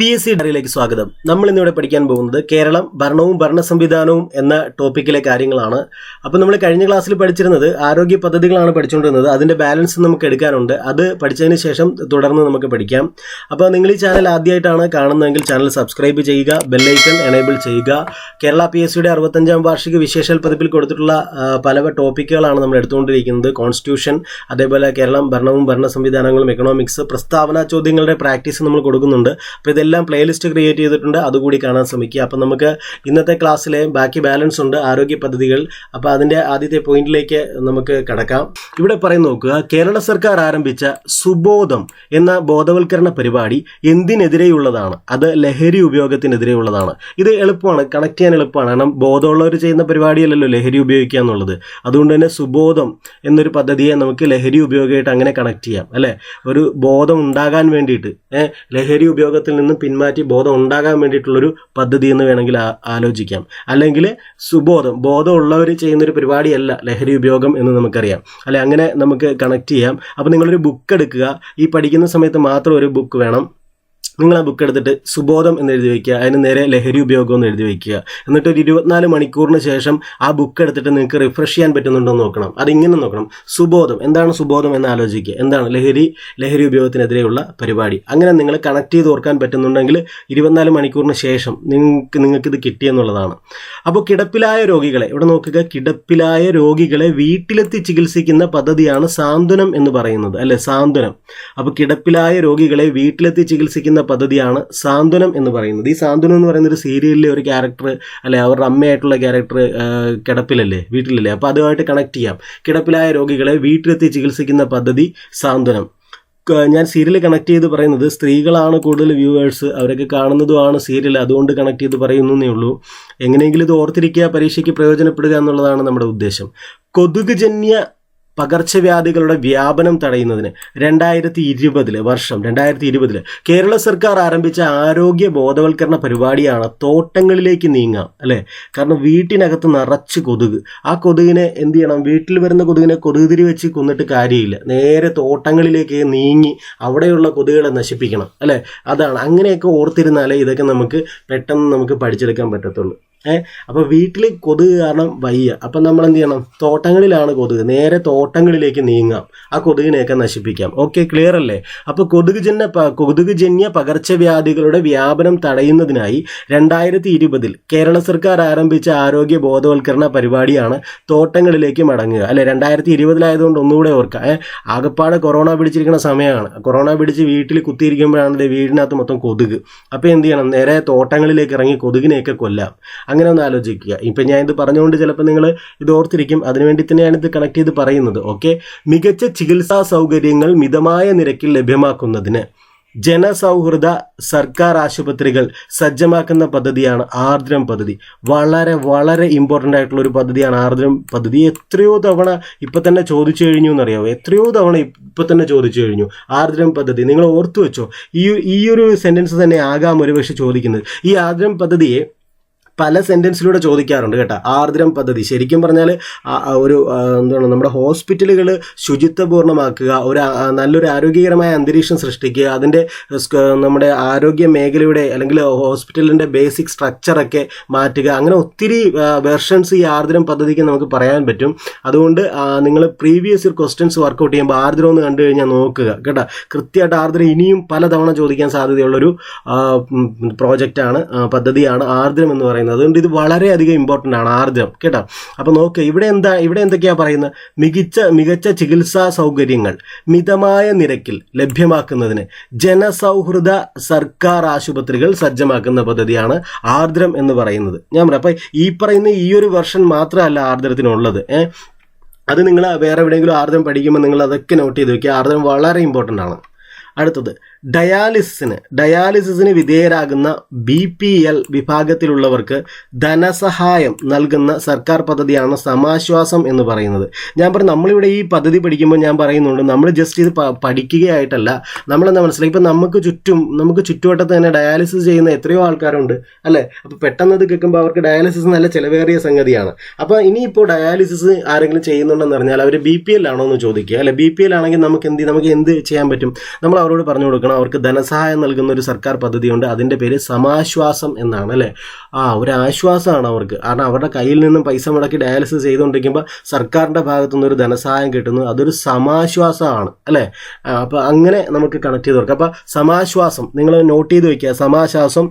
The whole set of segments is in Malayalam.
PSC ഡയറിയിലേക്ക് സ്വാഗതം. നമ്മൾ ഇന്നിവിടെ പഠിക്കാൻ പോകുന്നത് കേരളം ഭരണവും ഭരണ സംവിധാനവും എന്ന ടോപ്പിക്കിലെ കാര്യങ്ങളാണ്. അപ്പോൾ നമ്മൾ കഴിഞ്ഞ ക്ലാസ്സിൽ പഠിച്ചിരുന്നത് ആരോഗ്യ പദ്ധതികളാണ് പഠിച്ചുകൊണ്ടിരുന്നത്. അതിൻ്റെ ബാലൻസ് നമുക്ക് എടുക്കാനുണ്ട്. അത് പഠിച്ചതിന് ശേഷം തുടർന്ന് നമുക്ക് പഠിക്കാം. അപ്പോൾ നിങ്ങൾ ഈ ചാനൽ ആദ്യമായിട്ടാണ് കാണുന്നതെങ്കിൽ ചാനൽ സബ്സ്ക്രൈബ് ചെയ്യുക, ബെല്ലൈക്കൺ എനേബിൾ ചെയ്യുക. കേരള PSCയുടെ 65ാം വാർഷിക വിശേഷാൽ പതിപ്പിൽ കൊടുത്തിട്ടുള്ള പല ടോപ്പിക്കുകളാണ് നമ്മൾ എടുത്തുകൊണ്ടിരിക്കുന്നത്. കോൺസ്റ്റിറ്റ്യൂഷൻ, അതേപോലെ കേരളം ഭരണവും ഭരണ സംവിധാനങ്ങളും, എക്കണോമിക്സ്, പ്രസ്താവന ചോദ്യങ്ങളുടെ പ്രാക്ടീസ് നമ്മൾ കൊടുക്കുന്നുണ്ട്. അപ്പോൾ ഇതെല്ലാം പ്ലേലിസ്റ്റ് ക്രിയേറ്റ് ചെയ്തിട്ടുണ്ട്, അതുകൂടി കാണാൻ ശ്രമിക്കുക. അപ്പം നമുക്ക് ഇന്നത്തെ ക്ലാസ്സിലെ ബാക്കി ബാലൻസ് ഉണ്ട്, ആരോഗ്യ പദ്ധതികൾ. അപ്പോൾ അതിൻ്റെ ആദ്യത്തെ പോയിന്റിലേക്ക് നമുക്ക് കടക്കാം. ഇവിടെ പറയുന്ന നോക്കുക, കേരള സർക്കാർ ആരംഭിച്ച സുബോധം എന്ന ബോധവൽക്കരണ പരിപാടി എന്തിനെതിരെയുള്ളതാണ്? അത് ലഹരി ഉപയോഗത്തിനെതിരെയുള്ളതാണ്. ഇത് എളുപ്പമാണ്, കണക്ട് ചെയ്യാൻ എളുപ്പമാണ്. കാരണം ബോധമുള്ളവർ ചെയ്യുന്ന പരിപാടിയല്ലല്ലോ ലഹരി ഉപയോഗിക്കുക എന്നുള്ളത്. അതുകൊണ്ട് തന്നെ സുബോധം എന്നൊരു പദ്ധതിയെ നമുക്ക് ലഹരി ഉപയോഗമായിട്ട് അങ്ങനെ കണക്ട് ചെയ്യാം, അല്ലേ? ഒരു ബോധം ഉണ്ടാകാൻ വേണ്ടിയിട്ട്, ലഹരി ഉപയോഗത്തിൽ നിന്നും പിന്മാറ്റി ബോധം ഉണ്ടാകാൻ വേണ്ടിയിട്ടുള്ളൊരു പദ്ധതി എന്ന് വേണമെങ്കിൽ ആലോചിക്കാം. അല്ലെങ്കിൽ സുബോധം, ബോധമുള്ളവർ ചെയ്യുന്നൊരു പരിപാടിയല്ല ലഹരി ഉപയോഗം എന്ന് നമുക്കറിയാം, അല്ലെ? അങ്ങനെ നമുക്ക് കണക്ട് ചെയ്യാം. അപ്പോൾ നിങ്ങളൊരു ബുക്ക് എടുക്കുക. ഈ പഠിക്കുന്ന സമയത്ത് മാത്രം ഒരു ബുക്ക് വേണം. നിങ്ങൾ ആ ബുക്ക് എടുത്തിട്ട് സുബോധം എന്ന് എഴുതി വയ്ക്കുക, അതിന് നേരെ ലഹരി ഉപയോഗം എന്ന് എഴുതി വയ്ക്കുക. എന്നിട്ട് ഒരു 24 മണിക്കൂറിന് ശേഷം ആ ബുക്ക് എടുത്തിട്ട് നിങ്ങൾക്ക് റിഫ്രഷ് ചെയ്യാൻ പറ്റുന്നുണ്ടോ എന്ന് നോക്കണം. അതിങ്ങനെ നോക്കണം. സുബോധം, എന്താണ് സുബോധം എന്ന് ആലോചിക്കുക. എന്താണ് ലഹരി ഉപയോഗത്തിനെതിരെയുള്ള പരിപാടി. അങ്ങനെ നിങ്ങൾ കണക്ട് ചെയ്ത് ഓർക്കാൻ പറ്റുന്നുണ്ടെങ്കിൽ 24 മണിക്കൂറിന് ശേഷം നിങ്ങൾക്കിത് കിട്ടിയെന്നുള്ളതാണ്. അപ്പോൾ കിടപ്പിലായ രോഗികളെ, ഇവിടെ നോക്കുക, കിടപ്പിലായ രോഗികളെ വീട്ടിലെത്തി ചികിത്സിക്കുന്ന പദ്ധതിയാണ് സാന്ത്വനം എന്ന് പറയുന്നത്, അല്ലെ? സാന്ത്വനം. അപ്പോൾ കിടപ്പിലായ രോഗികളെ വീട്ടിലെത്തി ചികിത്സിക്കുന്ന പദ്ധതിയാണ് സാന്ത്വനം എന്ന് പറയുന്നത്. ഈ സാന്ത്വനം എന്ന് പറയുന്ന ഒരു സീരിയലിലെ ഒരു ക്യാരക്ടർ, അല്ലെ, അവരുടെ അമ്മയായിട്ടുള്ള ക്യാരക്ടർ കിടപ്പിലല്ലേ, വീട്ടിലല്ലേ? അപ്പോൾ അതുമായിട്ട് കണക്ട് ചെയ്യാം. കിടപ്പിലായ രോഗികളെ വീട്ടിലെത്തി ചികിത്സിക്കുന്ന പദ്ധതി സാന്ത്വനം. ഞാൻ സീരിയൽ കണക്ട് ചെയ്ത് പറയുന്നത് സ്ത്രീകളാണ് കൂടുതൽ വ്യൂവേഴ്സ്, അവരൊക്കെ കാണുന്നതുമാണ് സീരിയൽ, അതുകൊണ്ട് കണക്ട് ചെയ്ത് പറയുന്നേ ഉള്ളൂ. എങ്ങനെയെങ്കിലും ഇത് ഓർത്തിരിക്കുക, പരീക്ഷയ്ക്ക് പ്രയോജനപ്പെടുക എന്നുള്ളതാണ് നമ്മുടെ ഉദ്ദേശം. കൊതുകുജന്യ പകർച്ചവ്യാധികളുടെ വ്യാപനം തടയുന്നതിന് 2020 കേരള സർക്കാർ ആരംഭിച്ച ആരോഗ്യ ബോധവൽക്കരണ പരിപാടിയാണ് തോട്ടങ്ങളിലേക്ക് നീങ്ങാം, അല്ലേ? കാരണം വീട്ടിനകത്ത് നിറച്ച് കൊതുക്. ആ കൊതുകിനെ എന്ത് ചെയ്യണം? വീട്ടിൽ വരുന്ന കൊതുകിനെ കൊതുകുതിരി വെച്ച് കൊന്നിട്ട് കാര്യമില്ല. നേരെ തോട്ടങ്ങളിലേക്ക് നീങ്ങി അവിടെയുള്ള കൊതുകുകളെ നശിപ്പിക്കണം, അല്ലേ? അതാണ്. അങ്ങനെയൊക്കെ ഓർത്തിരുന്നാലേ ഇതൊക്കെ പെട്ടെന്ന് നമുക്ക് പഠിച്ചെടുക്കാൻ പറ്റത്തുള്ളൂ. അപ്പോൾ വീട്ടിൽ കൊതുക് കാരണം വയ്യ, അപ്പം നമ്മൾ എന്ത് ചെയ്യണം? തോട്ടങ്ങളിലാണ് കൊതുക്, നേരെ തോട്ടങ്ങളിലേക്ക് നീങ്ങാം, ആ കൊതുകിനെയൊക്കെ നശിപ്പിക്കാം. ഓക്കെ, ക്ലിയർ അല്ലേ? അപ്പോൾ കൊതുകുജന്യ പകർച്ചവ്യാധികളുടെ വ്യാപനം തടയുന്നതിനായി 2020 കേരള സർക്കാർ ആരംഭിച്ച ആരോഗ്യ ബോധവൽക്കരണ പരിപാടിയാണ് തോട്ടങ്ങളിലേക്ക് മടങ്ങുക, അല്ലെ? 2020 ആയതുകൊണ്ട് ഒന്നുകൂടെ ഓർക്കാം. ആകപ്പാടെ കൊറോണ പിടിച്ചിരിക്കുന്ന സമയമാണ്. കൊറോണ പിടിച്ച് വീട്ടിൽ കുത്തിയിരിക്കുമ്പോഴാണ് വീടിനകത്ത് മൊത്തം കൊതുക്. അപ്പോൾ എന്ത് ചെയ്യണം? നേരെ തോട്ടങ്ങളിലേക്ക് ഇറങ്ങി കൊതുകിനെയൊക്കെ കൊല്ലാം. അങ്ങനെ ഒന്ന് ആലോചിക്കുക. ഇപ്പം ഞാൻ ഇത് പറഞ്ഞുകൊണ്ട് ചിലപ്പോൾ നിങ്ങൾ ഇത് ഓർത്തിരിക്കും, അതിനുവേണ്ടി തന്നെയാണ് ഇത് കണക്ട് ചെയ്ത് പറയുന്നത്. ഓക്കെ, മികച്ച ചികിത്സാ സൗകര്യങ്ങൾ മിതമായ നിരക്കിൽ ലഭ്യമാക്കുന്നതിന് ജനസൗഹൃദ സർക്കാർ ആശുപത്രികൾ സജ്ജമാക്കുന്ന പദ്ധതിയാണ് ആർദ്രം പദ്ധതി. വളരെ വളരെ ഇമ്പോർട്ടൻ്റ് ആയിട്ടുള്ള ഒരു പദ്ധതിയാണ് ആർദ്രം പദ്ധതി. എത്രയോ തവണ ഇപ്പം തന്നെ ചോദിച്ചു കഴിഞ്ഞു എന്നറിയാമോ? എത്രയോ തവണ ഇപ്പം തന്നെ ചോദിച്ചു കഴിഞ്ഞു ആർദ്രം പദ്ധതി. നിങ്ങൾ ഓർത്തു വെച്ചോ, ഈ ഒരു സെൻറ്റൻസ് തന്നെ ആകാം ഒരുപക്ഷെ ചോദിക്കുന്നത്. ഈ ആർദ്രം പദ്ധതിയെ പല സെൻറ്റൻസിലൂടെ ചോദിക്കാറുണ്ട് കേട്ടോ. ആർദ്രം പദ്ധതി ശരിക്കും പറഞ്ഞാൽ ഒരു എന്താണ്, നമ്മുടെ ഹോസ്പിറ്റലുകൾ ശുചിത്വപൂർണ്ണമാക്കുക, നല്ലൊരു ആരോഗ്യകരമായ അന്തരീക്ഷം സൃഷ്ടിക്കുക, അതിൻ്റെ നമ്മുടെ ആരോഗ്യ മേഖലയുടെ അല്ലെങ്കിൽ ഹോസ്പിറ്റലിൻ്റെ ബേസിക് സ്ട്രക്ചറൊക്കെ മാറ്റുക. അങ്ങനെ ഒത്തിരി വെർഷൻസ് ഈ ആർദ്രം പദ്ധതിക്ക് നമുക്ക് പറയാൻ പറ്റും. അതുകൊണ്ട് നിങ്ങൾ പ്രീവിയസ് ഇയർ ക്വസ്റ്റ്യൻസ് വർക്കൗട്ട് ചെയ്യുമ്പോൾ ആർദ്രം ഒന്ന് കണ്ടു കഴിഞ്ഞാൽ നോക്കുക കേട്ടോ. കൃത്യമായിട്ട് ആർദ്രം ഇനിയും പലതവണ ചോദിക്കാൻ സാധ്യതയുള്ളൊരു പ്രോജക്റ്റാണ്, പദ്ധതിയാണ് ആർദ്രം എന്ന് പറയുന്നത്. അതുകൊണ്ട് ഇത് വളരെയധികം ഇമ്പോർട്ടൻ്റ് ആണ് ആർദ്രം കേട്ടോ. അപ്പോൾ നോക്കുക, ഇവിടെ എന്തൊക്കെയാണ് പറയുന്നത്? മികച്ച ചികിത്സാ സൗകര്യങ്ങൾ മിതമായ നിരക്കിൽ ലഭ്യമാക്കുന്നതിന് ജനസൗഹൃദ സർക്കാർ ആശുപത്രികൾ സജ്ജമാക്കുന്ന പദ്ധതിയാണ് ആർദ്രം എന്ന് പറയുന്നത്. ഞാൻ പറയാം, അപ്പം ഈ പറയുന്ന ഈ ഒരു വെർഷൻ മാത്രമല്ല ആർദ്രത്തിനുള്ളത്. അത് നിങ്ങൾ വേറെ എവിടെയെങ്കിലും ആർദ്രം പഠിക്കുമ്പോൾ നിങ്ങൾ അതൊക്കെ നോട്ട് ചെയ്ത് വയ്ക്കുക. ആർദ്രം വളരെ ഇമ്പോർട്ടൻ്റ് ആണ്. അടുത്തത്, ഡയാലിസിസിന് വിധേയരാകുന്ന BPL വിഭാഗത്തിലുള്ളവർക്ക് ധനസഹായം നൽകുന്ന സർക്കാർ പദ്ധതിയാണ് സമാശ്വാസം എന്ന് പറയുന്നത്. ഞാൻ പറഞ്ഞു, നമ്മളിവിടെ ഈ പദ്ധതി പഠിക്കുമ്പോൾ ഞാൻ പറയുന്നുണ്ട്, നമ്മൾ ജസ്റ്റ് ഇത് പഠിക്കുകയായിട്ടല്ല, നമ്മളെന്താ മനസ്സിലായി, ഇപ്പം നമുക്ക് ചുറ്റുവട്ടത്ത് തന്നെ ഡയാലിസിസ് ചെയ്യുന്ന എത്രയോ ആൾക്കാരുണ്ട്, അല്ലേ? അപ്പോൾ പെട്ടെന്ന് ഇത് കേൾക്കുമ്പോൾ അവർക്ക് ഡയാലിസിസ് നല്ല ചിലവേറിയ സംഗതിയാണ്. അപ്പോൾ ഇനിയിപ്പോൾ ഡയാലിസിസ് ആരെങ്കിലും ചെയ്യുന്നുണ്ടെന്ന് പറഞ്ഞാൽ അവർ BPL ആണോ എന്ന് ചോദിക്കുക, അല്ലെ? BPL ആണെങ്കിൽ നമുക്ക് എന്ത് ചെയ്യാൻ പറ്റും? നമ്മൾ അവരോട് പറഞ്ഞു കൊടുക്കണം, കൊടുക്കണം, അവർക്ക് ധനസഹായം നൽകുന്ന ഒരു സർക്കാർ പദ്ധതിയുണ്ട്. അതിൻ്റെ പേര് സമാശ്വാസം എന്നാണ്, അല്ലേ. ഒരു ആശ്വാസമാണ് അവർക്ക്. കാരണം അവരുടെ കയ്യിൽ നിന്നും പൈസ മുടക്കി ഡയാലിസിസ് ചെയ്തുകൊണ്ടിരിക്കുമ്പോൾ സർക്കാരിൻ്റെ ഭാഗത്തുനിന്ന് ഒരു ധനസഹായം കിട്ടുന്നു. അതൊരു സമാശ്വാസമാണ്, അല്ലേ. അപ്പോൾ അങ്ങനെ നമുക്ക് കണക്ട് ചെയ്ത് കൊടുക്കാം. അപ്പോൾ സമാശ്വാസം നിങ്ങൾ നോട്ട് ചെയ്ത് വയ്ക്കുക. സമാശ്വാസം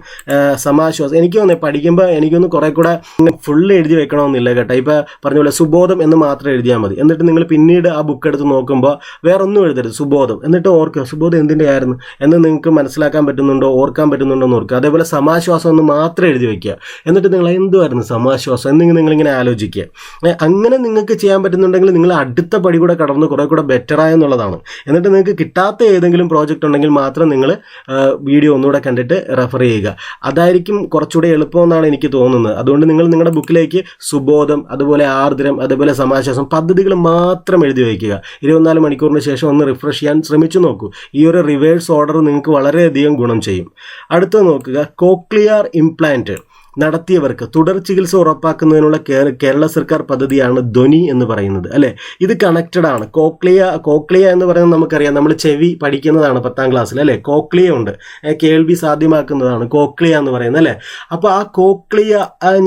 എനിക്ക് തോന്നുന്നു പഠിക്കുമ്പോൾ എനിക്കൊന്ന് കുറേ കൂടെ ഫുള്ള് എഴുതി വെക്കണമെന്നില്ല കേട്ടോ. ഇപ്പോൾ പറഞ്ഞ പോലെ സുബോധം എന്ന് മാത്രം എഴുതിയാൽ മതി. എന്നിട്ട് നിങ്ങൾ പിന്നീട് ആ ബുക്ക് എടുത്ത് നോക്കുമ്പോൾ വേറെ ഒന്നും എഴുതരുത്, സുബോധം. എന്നിട്ട് ഓർക്കുക സുബോധം എന്തിൻ്റെ ആയിരുന്നു എന്ന് നിങ്ങൾക്ക് മനസ്സിലാക്കാൻ പറ്റുന്നുണ്ടോ, ഓർക്കാൻ പറ്റുന്നുണ്ടോ എന്ന് ഓർക്കുക. അതേപോലെ സമാശ്വാസം എന്ന് മാത്രം എഴുതി വയ്ക്കുക. എന്നിട്ട് നിങ്ങൾ എന്തുമായിരുന്നു സമാശ്വാസം എന്നിങ്ങനെ നിങ്ങളിങ്ങനെ ആലോചിക്കുക. അങ്ങനെ നിങ്ങൾക്ക് ചെയ്യാൻ പറ്റുന്നുണ്ടെങ്കിൽ നിങ്ങൾ അടുത്ത പടി കൂടെ കടന്ന് കുറേ കൂടെ ബെറ്ററായെന്നുള്ളതാണ്. എന്നിട്ട് നിങ്ങൾക്ക് കിട്ടാത്ത ഏതെങ്കിലും പ്രോജക്റ്റ് ഉണ്ടെങ്കിൽ മാത്രം നിങ്ങൾ വീഡിയോ ഒന്നുകൂടെ കണ്ടിട്ട് റെഫർ ചെയ്യുക. അതായിരിക്കും കുറച്ചുകൂടെ എളുപ്പമെന്നാണ് എനിക്ക് തോന്നുന്നത്. അതുകൊണ്ട് നിങ്ങൾ നിങ്ങളുടെ ബുക്കിലേക്ക് സുബോധം, അതുപോലെ ആർദ്രം, അതുപോലെ സമാശ്വാസം പദ്ധതികൾ മാത്രം എഴുതി വയ്ക്കുക. 24 മണിക്കൂറിന് ശേഷം ഒന്ന് റിഫ്രഷ് ചെയ്യാൻ ശ്രമിച്ചു നോക്കൂ. ഈ ഒരു റിവേഴ്സ് ഓർഡർ നിങ്ങൾക്ക് വളരെയധികം ഗുണം ചെയ്യും. അടുത്ത നോക്കുക, കോക്ലിയർ ഇംപ്ലാന്റ് നടത്തിയവർക്ക് തുടർ ചികിത്സ ഉറപ്പാക്കുന്നതിനുള്ള കേരള സർക്കാർ പദ്ധതിയാണ് ധ്വനി എന്ന് പറയുന്നത്, അല്ലേ. ഇത് കണക്റ്റഡ് ആണ്. കോക്ലിയ എന്ന് പറയുന്നത് നമുക്കറിയാം, നമ്മൾ ചെവി പഠിക്കുന്നതാണ് 10ാം ക്ലാസ്സിൽ, അല്ലേ. കോക്ലിയ ഉണ്ട്, കേൾവി സാധ്യമാക്കുന്നതാണ് കോക്ലിയ എന്ന് പറയുന്നത്, അല്ലേ. അപ്പോൾ ആ കോക്ലിയ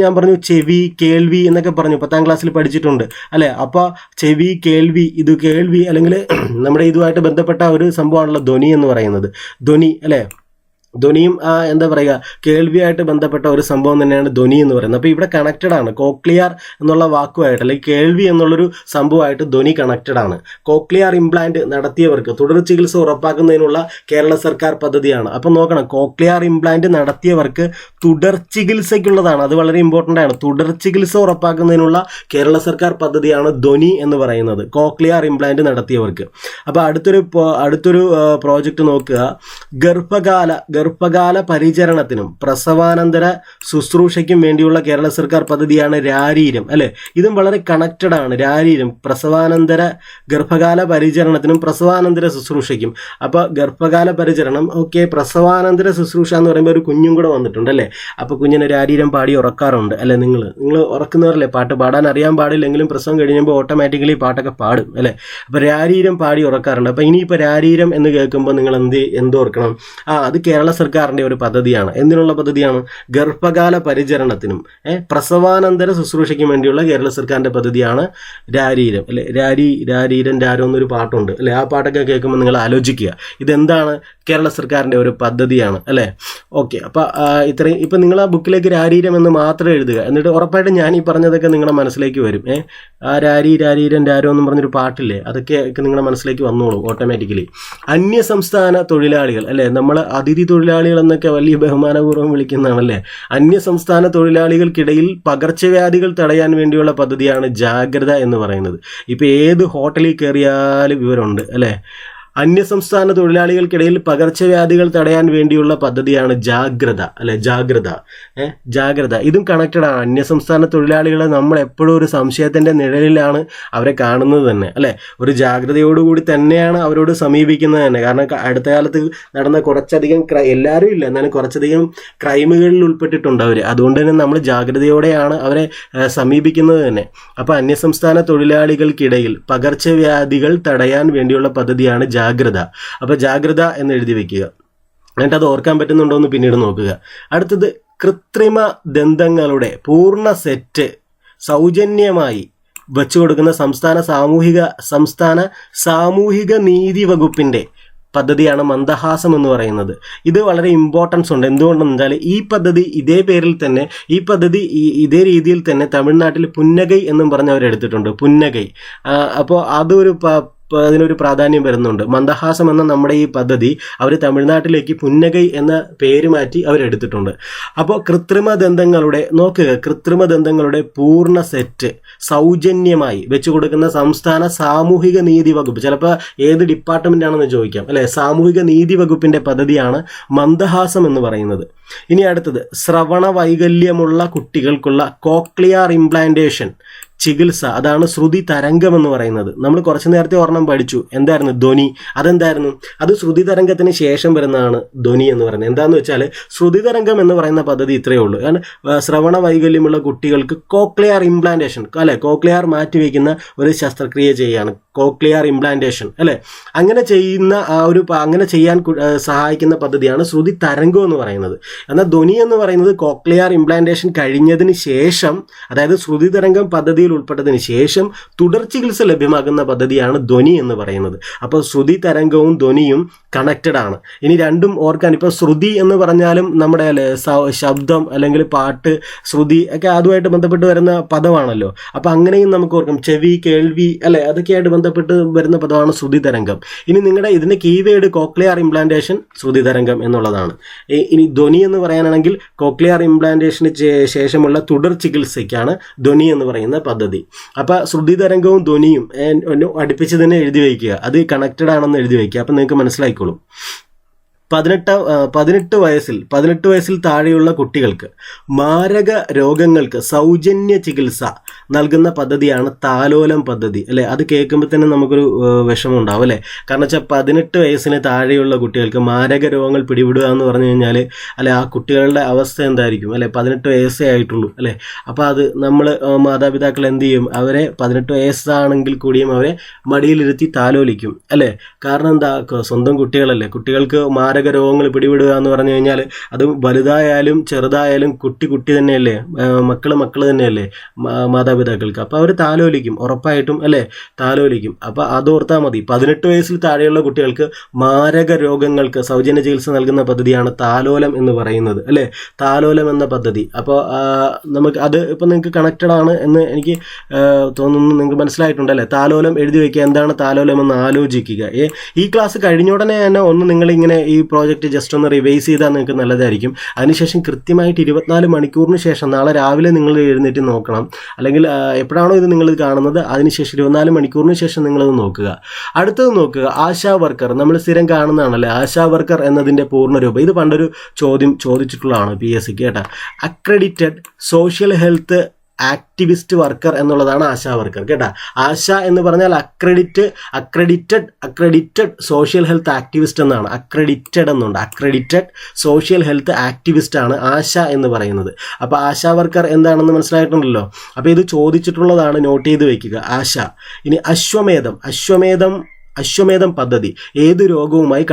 ഞാൻ പറഞ്ഞു ചെവി, കേൾവി എന്നൊക്കെ പറഞ്ഞു 10ാം ക്ലാസ്സിൽ പഠിച്ചിട്ടുണ്ട്, അല്ലേ. അപ്പോൾ ചെവി, കേൾവി, ഇത് കേൾവി അല്ലെങ്കിൽ നമ്മുടെ ഇതുമായിട്ട് ബന്ധപ്പെട്ട ഒരു സംഭവമാണല്ലോ ധ്വനി എന്ന് പറയുന്നത്. ധ്വനി, അല്ലേ. ധ്വനിയും എന്താ പറയുക കേൾവിയായിട്ട് ബന്ധപ്പെട്ട ഒരു സംഭവം തന്നെയാണ് ധ്വനി എന്ന് പറയുന്നത്. അപ്പോൾ ഇവിടെ കണക്റ്റഡ് ആണ്. കോക്ലിയർ എന്നുള്ള വാക്കുമായിട്ട് അല്ലെങ്കിൽ കേൾവി എന്നുള്ളൊരു സംഭവമായിട്ട് ധ്വനി കണക്റ്റഡ് ആണ്. കോക്ലിയർ ഇംപ്ലാന്റ് നടത്തിയവർക്ക് തുടർ ചികിത്സ ഉറപ്പാക്കുന്നതിനുള്ള കേരള സർക്കാർ പദ്ധതിയാണ്. അപ്പോൾ നോക്കണം, കോക്ലിയർ ഇംപ്ലാന്റ് നടത്തിയവർക്ക് തുടർ ചികിത്സയ്ക്കുള്ളതാണ്. അത് വളരെ ഇമ്പോർട്ടൻ്റ് ആണ്. തുടർ ചികിത്സ ഉറപ്പാക്കുന്നതിനുള്ള കേരള സർക്കാർ പദ്ധതിയാണ് ധ്വനി എന്ന് പറയുന്നത്, കോക്ലിയർ ഇംപ്ലാന്റ് നടത്തിയവർക്ക്. അപ്പോൾ അടുത്തൊരു പ്രോജക്റ്റ് നോക്കുക, ഗർഭകാല പരിചരണത്തിനും പ്രസവാനന്തര ശുശ്രൂഷയ്ക്കും വേണ്ടിയുള്ള കേരള സർക്കാർ പദ്ധതിയാണ് രാരീരം, അല്ലേ. ഇതും വളരെ കണക്റ്റഡ് ആണ്. രാരീരം ഗർഭകാല പരിചരണത്തിനും പ്രസവാനന്തര ശുശ്രൂഷയ്ക്കും. അപ്പോൾ ഗർഭകാല പരിചരണം ഓക്കെ, പ്രസവാനന്തര ശുശ്രൂഷ എന്ന് പറയുമ്പോൾ ഒരു കുഞ്ഞും കൂടെ വന്നിട്ടുണ്ട്, അല്ലേ. അപ്പോൾ കുഞ്ഞിനെ രാരീരം പാടി ഉറക്കാറുണ്ട്, അല്ലേ. നിങ്ങൾ ഉറക്കുന്നവരല്ലേ. പാട്ട് പാടാൻ അറിയാൻ പാടില്ലെങ്കിലും പ്രസവം കഴിയുമ്പോൾ ഓട്ടോമാറ്റിക്കലി പാട്ടൊക്കെ പാടും, അല്ലേ. അപ്പോൾ രാരീരം പാടി ഉറക്കാറുണ്ട്. അപ്പോൾ ഇനിയിപ്പോൾ രാരീരം എന്ന് കേൾക്കുമ്പോൾ നിങ്ങൾ എന്തോർക്കണം, അത് കേരള സർക്കാരിൻ്റെ ഒരു പദ്ധതിയാണ്. എന്തിനുള്ള പദ്ധതിയാണ്? ഗർഭകാല പരിചരണത്തിനും പ്രസവാനന്തര ശുശ്രൂഷയ്ക്കും വേണ്ടിയുള്ള കേരള സർക്കാരിൻ്റെ പദ്ധതിയാണ് രാരീരം, അല്ലേ. രാരീരം രാരോ എന്നൊരു പാട്ടുണ്ട്, അല്ലേ. ആ പാട്ടൊക്കെ കേൾക്കുമ്പോൾ നിങ്ങൾ ആലോചിക്കുക, ഇതെന്താണ്? കേരള സർക്കാരിൻ്റെ ഒരു പദ്ധതിയാണ്, അല്ലേ. ഓക്കെ, അപ്പോൾ ഇത്രയും ഇപ്പം നിങ്ങൾ ആ ബുക്കിലേക്ക് രാരീരം എന്ന് മാത്രം എഴുതുക. എന്നിട്ട് ഉറപ്പായിട്ടും ഞാൻ ഈ പറഞ്ഞതൊക്കെ നിങ്ങളുടെ മനസ്സിലേക്ക് വരും. രാരീരം രാരോ എന്നും പറഞ്ഞൊരു പാട്ടില്ലേ, അതൊക്കെ നിങ്ങളുടെ മനസ്സിലേക്ക് വന്നോളൂ ഓട്ടോമാറ്റിക്കലി. അന്യസംസ്ഥാന തൊഴിലാളികൾ, അല്ലേ. നമ്മൾ അതിഥി തൊഴിലാളികൾ എന്നൊക്കെ വലിയ ബഹുമാനപൂർവ്വം വിളിക്കുന്നതാണല്ലേ. അന്യസംസ്ഥാന തൊഴിലാളികൾക്കിടയിൽ പകർച്ചവ്യാധികൾ തടയാൻ വേണ്ടിയുള്ള പദ്ധതിയാണ് ജാഗ്രത എന്ന് പറയുന്നത്. ഇപ്പോൾ ഏത് ഹോട്ടലിൽ കയറിയാലും ഇവരുണ്ട്, അല്ലേ. അന്യസംസ്ഥാന തൊഴിലാളികൾക്കിടയിൽ പകർച്ചവ്യാധികൾ തടയാൻ വേണ്ടിയുള്ള പദ്ധതിയാണ് ജാഗ്രത, അല്ലെ. ജാഗ്രത ഇതും കണക്റ്റഡ് ആണ്. അന്യസംസ്ഥാന തൊഴിലാളികളെ നമ്മൾ എപ്പോഴും ഒരു സംശയത്തിൻ്റെ നിഴലിലാണ് അവരെ കാണുന്നത് തന്നെ, അല്ലേ. ഒരു ജാഗ്രതയോടുകൂടി തന്നെയാണ് അവരോട് സമീപിക്കുന്നത് തന്നെ. കാരണം അടുത്ത കാലത്ത് നടന്ന കുറച്ചധികം എല്ലാവരും ഇല്ല, എന്നാലും കുറച്ചധികം ക്രൈമുകളിൽ ഉൾപ്പെട്ടിട്ടുണ്ട് അവർ. അതുകൊണ്ട് തന്നെ നമ്മൾ ജാഗ്രതയോടെയാണ് അവരെ സമീപിക്കുന്നത് തന്നെ. അപ്പോൾ അന്യസംസ്ഥാന തൊഴിലാളികൾക്കിടയിൽ പകർച്ചവ്യാധികൾ തടയാൻ വേണ്ടിയുള്ള പദ്ധതിയാണ് ജാഗ്രത. അപ്പോൾ ജാഗ്രത എന്ന് എഴുതി വെക്കുക. എന്നിട്ട് അത് ഓർക്കാൻ പറ്റുന്നുണ്ടോ എന്ന് പിന്നീട് നോക്കുക. അടുത്തത്, കൃത്രിമ ദന്തങ്ങളുടെ പൂർണ്ണ സെറ്റ് സൗജന്യമായി വെച്ചു കൊടുക്കുന്ന സംസ്ഥാന സാമൂഹിക നീതി വകുപ്പിൻ്റെ പദ്ധതിയാണ് മന്ദഹാസം എന്ന് പറയുന്നത്. ഇത് വളരെ ഇമ്പോർട്ടൻസ് ഉണ്ട്. എന്തുകൊണ്ടെന്ന് വെച്ചാൽ ഈ പദ്ധതി ഇതേ രീതിയിൽ തന്നെ തമിഴ്നാട്ടിൽ പുന്നകൈ എന്നും പറഞ്ഞ് അവരെടുത്തിട്ടുണ്ട്. പുന്നകൈ. അപ്പോൾ അതിനൊരു പ്രാധാന്യം വരുന്നുണ്ട്. മന്ദഹാസം എന്ന നമ്മുടെ ഈ പദ്ധതി അവർ തമിഴ്നാട്ടിലേക്ക് പുന്നകൈ എന്ന പേര് മാറ്റി അവരെടുത്തിട്ടുണ്ട്. അപ്പോൾ കൃത്രിമ ദന്തങ്ങളുടെ പൂർണ്ണ സെറ്റ് സൗജന്യമായി വെച്ചു കൊടുക്കുന്ന സംസ്ഥാന സാമൂഹിക നീതി വകുപ്പ്, ചിലപ്പോൾ ഏത് ഡിപ്പാർട്ട്മെൻ്റ് ആണെന്ന് ചോദിക്കാം, അല്ലേ. സാമൂഹിക നീതി വകുപ്പിൻ്റെ പദ്ധതിയാണ് മന്ദഹാസം എന്ന് പറയുന്നത്. ഇനി അടുത്തത്, ശ്രവണ വൈകല്യമുള്ള കുട്ടികൾക്കുള്ള കോക്ലിയർ ഇംപ്ലാന്റേഷൻ ചികിത്സ, അതാണ് ശ്രുതി തരംഗം എന്ന് പറയുന്നത്. നമ്മൾ കുറച്ച് നേരത്തെ ഒരെണ്ണം പഠിച്ചു, എന്തായിരുന്നു? ധ്വനി. അതെന്തായിരുന്നു? അത് ശ്രുതി തരംഗത്തിന് ശേഷം വരുന്നതാണ് ധ്വനി എന്ന് പറയുന്നത്. എന്താണെന്ന് വെച്ചാൽ ശ്രുതി തരംഗം എന്ന് പറയുന്ന പദ്ധതി ഇത്രയേ ഉള്ളൂ. കാരണം ശ്രവണ വൈകല്യമുള്ള കുട്ടികൾക്ക് കോക്ലിയർ ഇംപ്ലാന്റേഷൻ, അല്ലെ, കോക്ലിയർ മാറ്റിവെക്കുന്ന ഒരു ശസ്ത്രക്രിയ ചെയ്യാണ്. കോക്ലിയർ ഇംപ്ലാന്റേഷൻ അല്ലേ, അങ്ങനെ ചെയ്യുന്ന അങ്ങനെ ചെയ്യാൻ സഹായിക്കുന്ന പദ്ധതിയാണ് ശ്രുതി തരംഗം എന്ന് പറയുന്നത്. എന്നാൽ ധ്വനി എന്ന് പറയുന്നത് കോക്ലിയർ ഇംപ്ലാന്റേഷൻ കഴിഞ്ഞതിന് ശേഷം, അതായത് ശ്രുതി തരംഗം പദ്ധതിയിൽ ഉൾപ്പെട്ടതിന് ശേഷം തുടർ ചികിത്സ ലഭ്യമാകുന്ന പദ്ധതിയാണ് ധ്വനി എന്ന് പറയുന്നത്. അപ്പോൾ ശ്രുതി തരംഗവും ധ്വനിയും കണക്റ്റഡ് ആണ്. ഇനി രണ്ടും ഓർക്കാൻ, ഇപ്പോൾ ശ്രുതി എന്ന് പറഞ്ഞാലും നമ്മുടെ ശബ്ദം അല്ലെങ്കിൽ പാട്ട്, ശ്രുതി ഒക്കെ അതുമായിട്ട് ബന്ധപ്പെട്ട് വരുന്ന പദമാണല്ലോ. അപ്പോൾ അങ്ങനെയും നമുക്ക് ഓർക്കാം, ചെവി, കേൾവി അല്ലെ, അതൊക്കെയായിട്ട് ബന്ധപ്പെട്ട് വരുന്ന പദമാണ് ശ്രുതി തരംഗം. ഇനി നിങ്ങളുടെ ഇതിൻ്റെ കീവേഡ് കോക്ലിയർ ഇംപ്ലാന്റേഷൻ, ശ്രുതി തരംഗം എന്നുള്ളതാണ്. ഇനി ധ്വനി എന്ന് പറയാനാണെങ്കിൽ കോക്ലിയർ ഇംപ്ലാന്റേഷന് ശേഷമുള്ള തുടർ ചികിത്സയ്ക്കാണ് ധ്വനി എന്ന് പറയുന്ന പദ്ധതി. അപ്പോൾ ശ്രുതി തരംഗവും ധ്വനിയും അടുപ്പിച്ച് തന്നെ എഴുതി വയ്ക്കുക, അത് കണക്റ്റഡ് ആണെന്ന് എഴുതി വയ്ക്കുക, അപ്പം നിങ്ങൾക്ക് മനസ്സിലായിക്കോളും. 18 വയസ്സിൽ താഴെയുള്ള കുട്ടികൾക്ക് മാരക രോഗങ്ങൾക്ക് സൗജന്യ ചികിത്സ നൽകുന്ന പദ്ധതിയാണ് താലോലം പദ്ധതി അല്ലേ. അത് കേൾക്കുമ്പോൾ തന്നെ നമുക്കൊരു വിഷമം ഉണ്ടാവും അല്ലേ. കാരണം വെച്ചാൽ 18 വയസ്സിന് താഴെയുള്ള കുട്ടികൾക്ക് മാരക രോഗങ്ങൾ പിടിപെടുക എന്ന് പറഞ്ഞു കഴിഞ്ഞാൽ അല്ലെ, ആ കുട്ടികളുടെ അവസ്ഥ എന്തായിരിക്കും അല്ലെ. 18 വയസ്സേ ആയിട്ടുള്ളൂ അല്ലേ. അപ്പോൾ അത് നമ്മൾ മാതാപിതാക്കൾ എന്ത് ചെയ്യും, അവരെ 18 വയസ്സാണെങ്കിൽ കൂടിയും അവരെ മടിയിലിരുത്തി താലോലിക്കും അല്ലേ. കാരണം എന്താ, സ്വന്തം കുട്ടികളല്ലേ. കുട്ടികൾക്ക് മാരക രോഗങ്ങൾ പിടിപെടുക എന്ന് പറഞ്ഞു കഴിഞ്ഞാൽ അത് വലുതായാലും ചെറുതായാലും കുട്ടി തന്നെയല്ലേ, മക്കള് തന്നെയല്ലേ മാതാപിതാക്കൾക്ക്. അപ്പോൾ അവർ താലോലിക്കും ഉറപ്പായിട്ടും അല്ലേ, താലോലിക്കും. അപ്പോൾ അതോർത്താൽ മതി. 18 വയസ്സിൽ താഴെയുള്ള കുട്ടികൾക്ക് മാരക രോഗങ്ങൾക്ക് സൗജന്യ ചികിത്സ നൽകുന്ന പദ്ധതിയാണ് താലോലം എന്ന് പറയുന്നത് അല്ലേ, താലോലം എന്ന പദ്ധതി. അപ്പോൾ നമുക്ക് അത് ഇപ്പോൾ നിങ്ങൾക്ക് കണക്റ്റഡ് ആണ് എന്ന് എനിക്ക് തോന്നുന്നു, നിങ്ങൾക്ക് മനസ്സിലായിട്ടുണ്ടല്ലേ. താലോലം എഴുതി വയ്ക്കുക, എന്താണ് താലോലം എന്ന് ആലോചിക്കുക. ഈ ക്ലാസ് കഴിഞ്ഞ ഉടനെ തന്നെ നിങ്ങളിങ്ങനെ ഈ പ്രോജക്റ്റ് ജസ്റ്റ് ഒന്ന് റിവൈസ് ചെയ്താൽ നിങ്ങൾക്ക് നല്ലതായിരിക്കും. അതിനുശേഷം കൃത്യമായിട്ട് 24 മണിക്കൂറിന് ശേഷം നാളെ രാവിലെ നിങ്ങൾ എഴുന്നേറ്റ് നോക്കണം, അല്ലെങ്കിൽ എപ്പോഴാണോ ഇത് നിങ്ങൾ കാണുന്നത് അതിനുശേഷം 24 മണിക്കൂറിന് ശേഷം നിങ്ങളത് നോക്കുക. അടുത്തത് നോക്കുക, ആശാ വർക്കർ. നമ്മൾ സ്ഥിരം കാണുന്നതാണല്ലേ ആശാ വർക്കർ എന്നതിൻ്റെ പൂർണ്ണരൂപം. ഇത് പണ്ടൊരു ചോദ്യം ചോദിച്ചിട്ടുള്ളതാണ് PSC കേട്ടോ. Accredited social health activist worker എന്നുള്ളതാണ് ആശാ വർക്കർ കേട്ടോ. ആശ എന്ന് പറഞ്ഞാൽ അക്രഡിറ്റഡ് സോഷ്യൽ ഹെൽത്ത് ആക്ടിവിസ്റ്റ് എന്നാണ്. അക്രഡിറ്റഡ് എന്നുണ്ട്, അക്രഡിറ്റഡ് സോഷ്യൽ ഹെൽത്ത് ആക്ടിവിസ്റ്റ് ആണ് ആശ എന്ന് പറയുന്നത്. അപ്പോൾ ആശാ വർക്കർ എന്താണെന്ന് മനസ്സിലായിട്ടുണ്ടല്ലോ. അപ്പോൾ ഇത് ചോദിച്ചിട്ടുള്ളതാണ്, നോട്ട് ചെയ്ത് വയ്ക്കുക ആശ. ഇനി അശ്വമേധം പദ്ധതി ഏത് രോഗവുമായി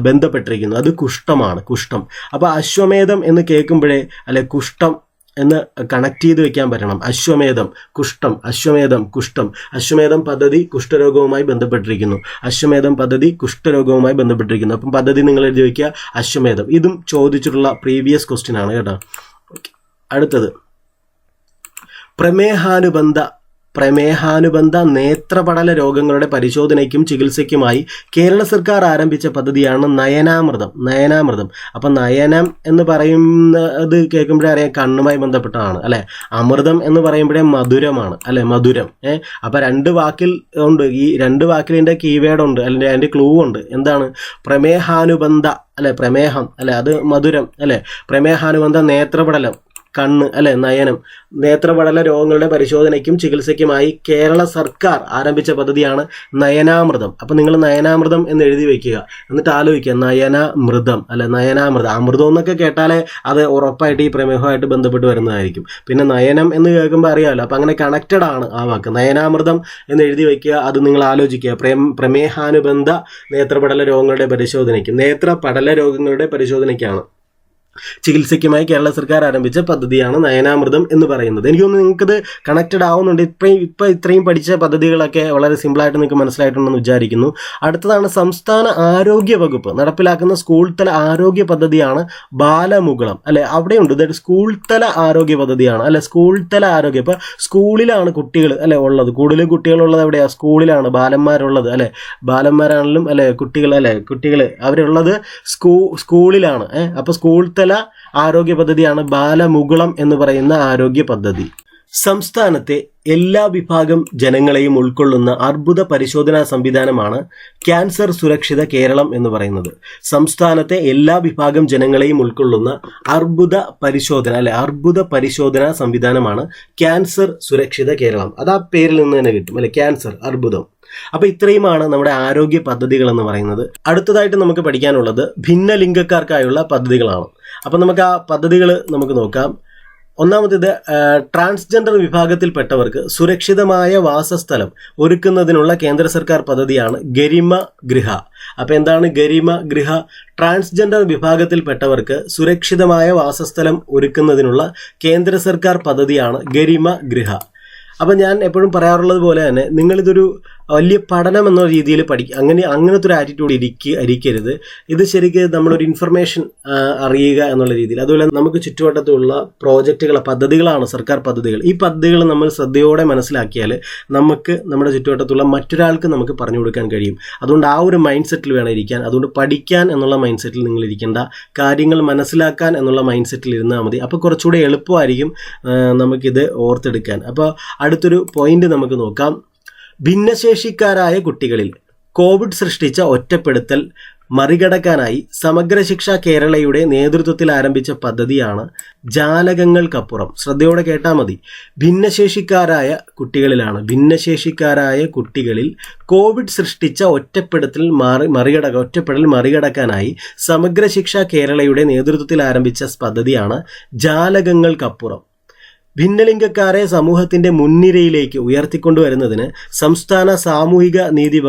ബന്ധപ്പെട്ടിരിക്കുന്നു? അത് കുഷ്ഠമാണ്, കുഷ്ഠം. അപ്പോൾ അശ്വമേധം എന്ന് കേൾക്കുമ്പോഴേ അല്ലെ കുഷ്ഠം എന്ന് കണക്ട് ചെയ്ത് വെക്കാൻ പറ്റണം. അശ്വമേധം കുഷ്ഠം, അശ്വമേധം കുഷ്ഠം. അശ്വമേധം പദ്ധതി കുഷ്ഠരോഗവുമായി ബന്ധപ്പെട്ടിരിക്കുന്നു. അശ്വമേധം പദ്ധതി കുഷ്ഠരോഗവുമായി ബന്ധപ്പെട്ടിരിക്കുന്നു. അപ്പം പദ്ധതി നിങ്ങൾ എഴുതി വയ്ക്കുക അശ്വമേധം. ഇതും ചോദിച്ചിട്ടുള്ള പ്രീവിയസ് ക്വസ്റ്റ്യൻ ആണ് കേട്ടോ. അടുത്തത് പ്രമേഹാനുബന്ധ നേത്രപടല രോഗങ്ങളുടെ പരിശോധനയ്ക്കും ചികിത്സയ്ക്കുമായി കേരള സർക്കാർ ആരംഭിച്ച പദ്ധതിയാണ് നയനാമൃതം. അപ്പം നയനം എന്ന് പറയുന്നത് കേൾക്കുമ്പോഴേ അറിയാം കണ്ണുമായി ബന്ധപ്പെട്ടതാണ് അല്ലെ. അമൃതം എന്ന് പറയുമ്പോഴേ മധുരമാണ് അല്ലെ, മധുരം. അപ്പം 2 വാക്കിൽ ഉണ്ട്, ഈ 2 വാക്കിൽ ഇതിൻ്റെ കീവേഡ് ഉണ്ട്, അല്ലെങ്കിൽ അതിൻ്റെ ക്ലൂ ഉണ്ട്. എന്താണ്? പ്രമേഹാനുബന്ധ അല്ലെ, പ്രമേഹം അല്ലെ, അത് മധുരം അല്ലെ. പ്രമേഹാനുബന്ധ നേത്രപടലം, കണ്ണ് അല്ലെ, നയനം. നേത്രപടല രോഗങ്ങളുടെ പരിശോധനയ്ക്കും ചികിത്സയ്ക്കുമായി കേരള സർക്കാർ ആരംഭിച്ച പദ്ധതിയാണ് നയനാമൃതം. അപ്പം നിങ്ങൾ നയനാമൃതം എന്ന് എഴുതി വയ്ക്കുക. എന്നിട്ട് ആലോചിക്കുക, നയനാമൃതം അല്ലെ, നയനാമൃതം. അമൃതം എന്നൊക്കെ കേട്ടാലേ അത് ഉറപ്പായിട്ട് ഈ പ്രമേഹമായിട്ട് ബന്ധപ്പെട്ട് വരുന്നതായിരിക്കും. പിന്നെ നയനം എന്ന് കേൾക്കുമ്പോൾ അറിയാമല്ലോ. അപ്പം അങ്ങനെ കണക്റ്റഡ് ആണ് ആ വാക്ക്. നയനാമൃതം എന്ന് എഴുതി വയ്ക്കുക. അത് നിങ്ങൾ ആലോചിക്കുക. പ്രമേഹാനുബന്ധ നേത്രപടല രോഗങ്ങളുടെ പരിശോധനയ്ക്കാണ് ചികിത്സയ്ക്കുമായി കേരള സർക്കാർ ആരംഭിച്ച പദ്ധതിയാണ് നയനാമൃതം എന്ന് പറയുന്നത്. എനിക്ക് തോന്നുന്നു നിങ്ങൾക്കത് കണക്റ്റഡ് ആവുന്നുണ്ട്. ഇപ്പം ഇത്രയും പഠിച്ച പദ്ധതികളൊക്കെ വളരെ സിമ്പിളായിട്ട് നിങ്ങൾക്ക് മനസ്സിലായിട്ടുണ്ടെന്ന് വിചാരിക്കുന്നു. അടുത്തതാണ് സംസ്ഥാന ആരോഗ്യ വകുപ്പ് നടപ്പിലാക്കുന്ന സ്കൂൾ തല ആരോഗ്യ പദ്ധതിയാണ് ബാലമുകുളം അല്ലെ. അവിടെയുണ്ട്, ഇതായത് സ്കൂൾ തല ആരോഗ്യ പദ്ധതിയാണ് അല്ലെ. സ്കൂൾ തല ആരോഗ്യം. ഇപ്പം സ്കൂളിലാണ് കുട്ടികൾ അല്ലെ ഉള്ളത്, കൂടുതൽ കുട്ടികളുള്ളത് എവിടെയാണ്? സ്കൂളിലാണ് ബാലന്മാരുള്ളത് അല്ലെ. ബാലന്മാരാണെങ്കിലും അല്ലെ കുട്ടികൾ അവരുള്ളത് സ്കൂളിലാണ്. അപ്പോൾ സ്കൂൾ തല ആരോഗ്യ പദ്ധതിയാണ് ബാലമുകുളം എന്ന് പറയുന്ന ആരോഗ്യ പദ്ധതി. സംസ്ഥാനത്തെ എല്ലാ വിഭാഗം ജനങ്ങളെയും ഉൾക്കൊള്ളുന്ന അർബുദ പരിശോധനാ സംവിധാനമാണ് ക്യാൻസർ സുരക്ഷിത കേരളം എന്ന് പറയുന്നത്. സംസ്ഥാനത്തെ എല്ലാ വിഭാഗം ജനങ്ങളെയും ഉൾക്കൊള്ളുന്ന അർബുദ പരിശോധനാ സംവിധാനമാണ് ക്യാൻസർ സുരക്ഷിത കേരളം. അത് ആ പേരിൽ നിന്ന് തന്നെ കിട്ടും അല്ലെ, ക്യാൻസർ, അർബുദം. അപ്പോൾ ഇത്രയുമാണ് നമ്മുടെ ആരോഗ്യ പദ്ധതികൾ എന്ന് പറയുന്നത്. അടുത്തതായിട്ട് നമുക്ക് പഠിക്കാനുള്ളത് ഭിന്നലിംഗക്കാർക്കായുള്ള പദ്ധതികളാണ്. അപ്പം നമുക്ക് ആ പദ്ധതികൾ നമുക്ക് നോക്കാം. ഒന്നാമത്തേത് ട്രാൻസ്ജെൻഡർ വിഭാഗത്തിൽപ്പെട്ടവർക്ക് സുരക്ഷിതമായ വാസസ്ഥലം ഒരുക്കുന്നതിനുള്ള കേന്ദ്ര സർക്കാർ പദ്ധതിയാണ് ഗരിമ ഗൃഹ. അപ്പോൾ എന്താണ് ഗരിമ ഗൃഹ? ട്രാൻസ്ജെൻഡർ വിഭാഗത്തിൽപ്പെട്ടവർക്ക് സുരക്ഷിതമായ വാസസ്ഥലം ഒരുക്കുന്നതിനുള്ള കേന്ദ്ര സർക്കാർ പദ്ധതിയാണ് ഗരിമ ഗൃഹ. അപ്പം ഞാൻ എപ്പോഴും പറയാറുള്ളത് പോലെ തന്നെ നിങ്ങളിതൊരു വലിയ പഠനം എന്ന രീതിയിൽ അങ്ങനത്തെ ഒരു ആറ്റിറ്റ്യൂഡ് ഇരിക്കരുത്. ഇത് ശരിക്കും നമ്മളൊരു ഇൻഫർമേഷൻ അറിയുക എന്നുള്ള രീതിയിൽ. അതുപോലെ നമുക്ക് ചുറ്റുവട്ടത്തുള്ള പദ്ധതികളാണ് സർക്കാർ പദ്ധതികൾ. ഈ പദ്ധതികൾ നമ്മൾ ശ്രദ്ധയോടെ മനസ്സിലാക്കിയാൽ നമുക്ക് നമ്മുടെ ചുറ്റുവട്ടത്തുള്ള മറ്റൊരാൾക്ക് നമുക്ക് പറഞ്ഞു കൊടുക്കാൻ കഴിയും. അതുകൊണ്ട് ആ ഒരു മൈൻഡ് സെറ്റിൽ വേണം ഇരിക്കാൻ. അതുകൊണ്ട് പഠിക്കാൻ എന്നുള്ള മൈൻഡ് സെറ്റിൽ നിങ്ങൾ ഇരിക്കേണ്ട, കാര്യങ്ങൾ മനസ്സിലാക്കാൻ എന്നുള്ള മൈൻഡ് സെറ്റിൽ ഇരുന്നാൽ മതി. അപ്പോൾ കുറച്ചുകൂടെ എളുപ്പമായിരിക്കും നമുക്കിത് ഓർത്തെടുക്കാൻ. അപ്പോൾ അടുത്തൊരു പോയിന്റ് നമുക്ക് നോക്കാം. ഭിന്നശേഷിക്കാരായ കുട്ടികളിൽ കോവിഡ് സൃഷ്ടിച്ച ഒറ്റപ്പെടുത്തൽ മറികടക്കാനായി സമഗ്ര ശിക്ഷ കേരളയുടെ നേതൃത്വത്തിൽ ആരംഭിച്ച പദ്ധതിയാണ് ജാലകങ്ങൾക്കപ്പുറം. ശ്രദ്ധയോടെ കേട്ടാൽ മതി. ഭിന്നശേഷിക്കാരായ കുട്ടികളിൽ കോവിഡ് സൃഷ്ടിച്ച ഒറ്റപ്പെടൽ മറികടക്കാനായി സമഗ്ര ശിക്ഷ കേരളയുടെ നേതൃത്വത്തിൽ ആരംഭിച്ച പദ്ധതിയാണ് ജാലകങ്ങൾക്കപ്പുറം. ഭിന്നലിംഗക്കാരെ സമൂഹത്തിന്റെ മുൻനിരയിലേക്ക് ഉയർത്തിക്കൊണ്ടുവരുന്നതിന് സംസ്ഥാന സാമൂഹിക നീതി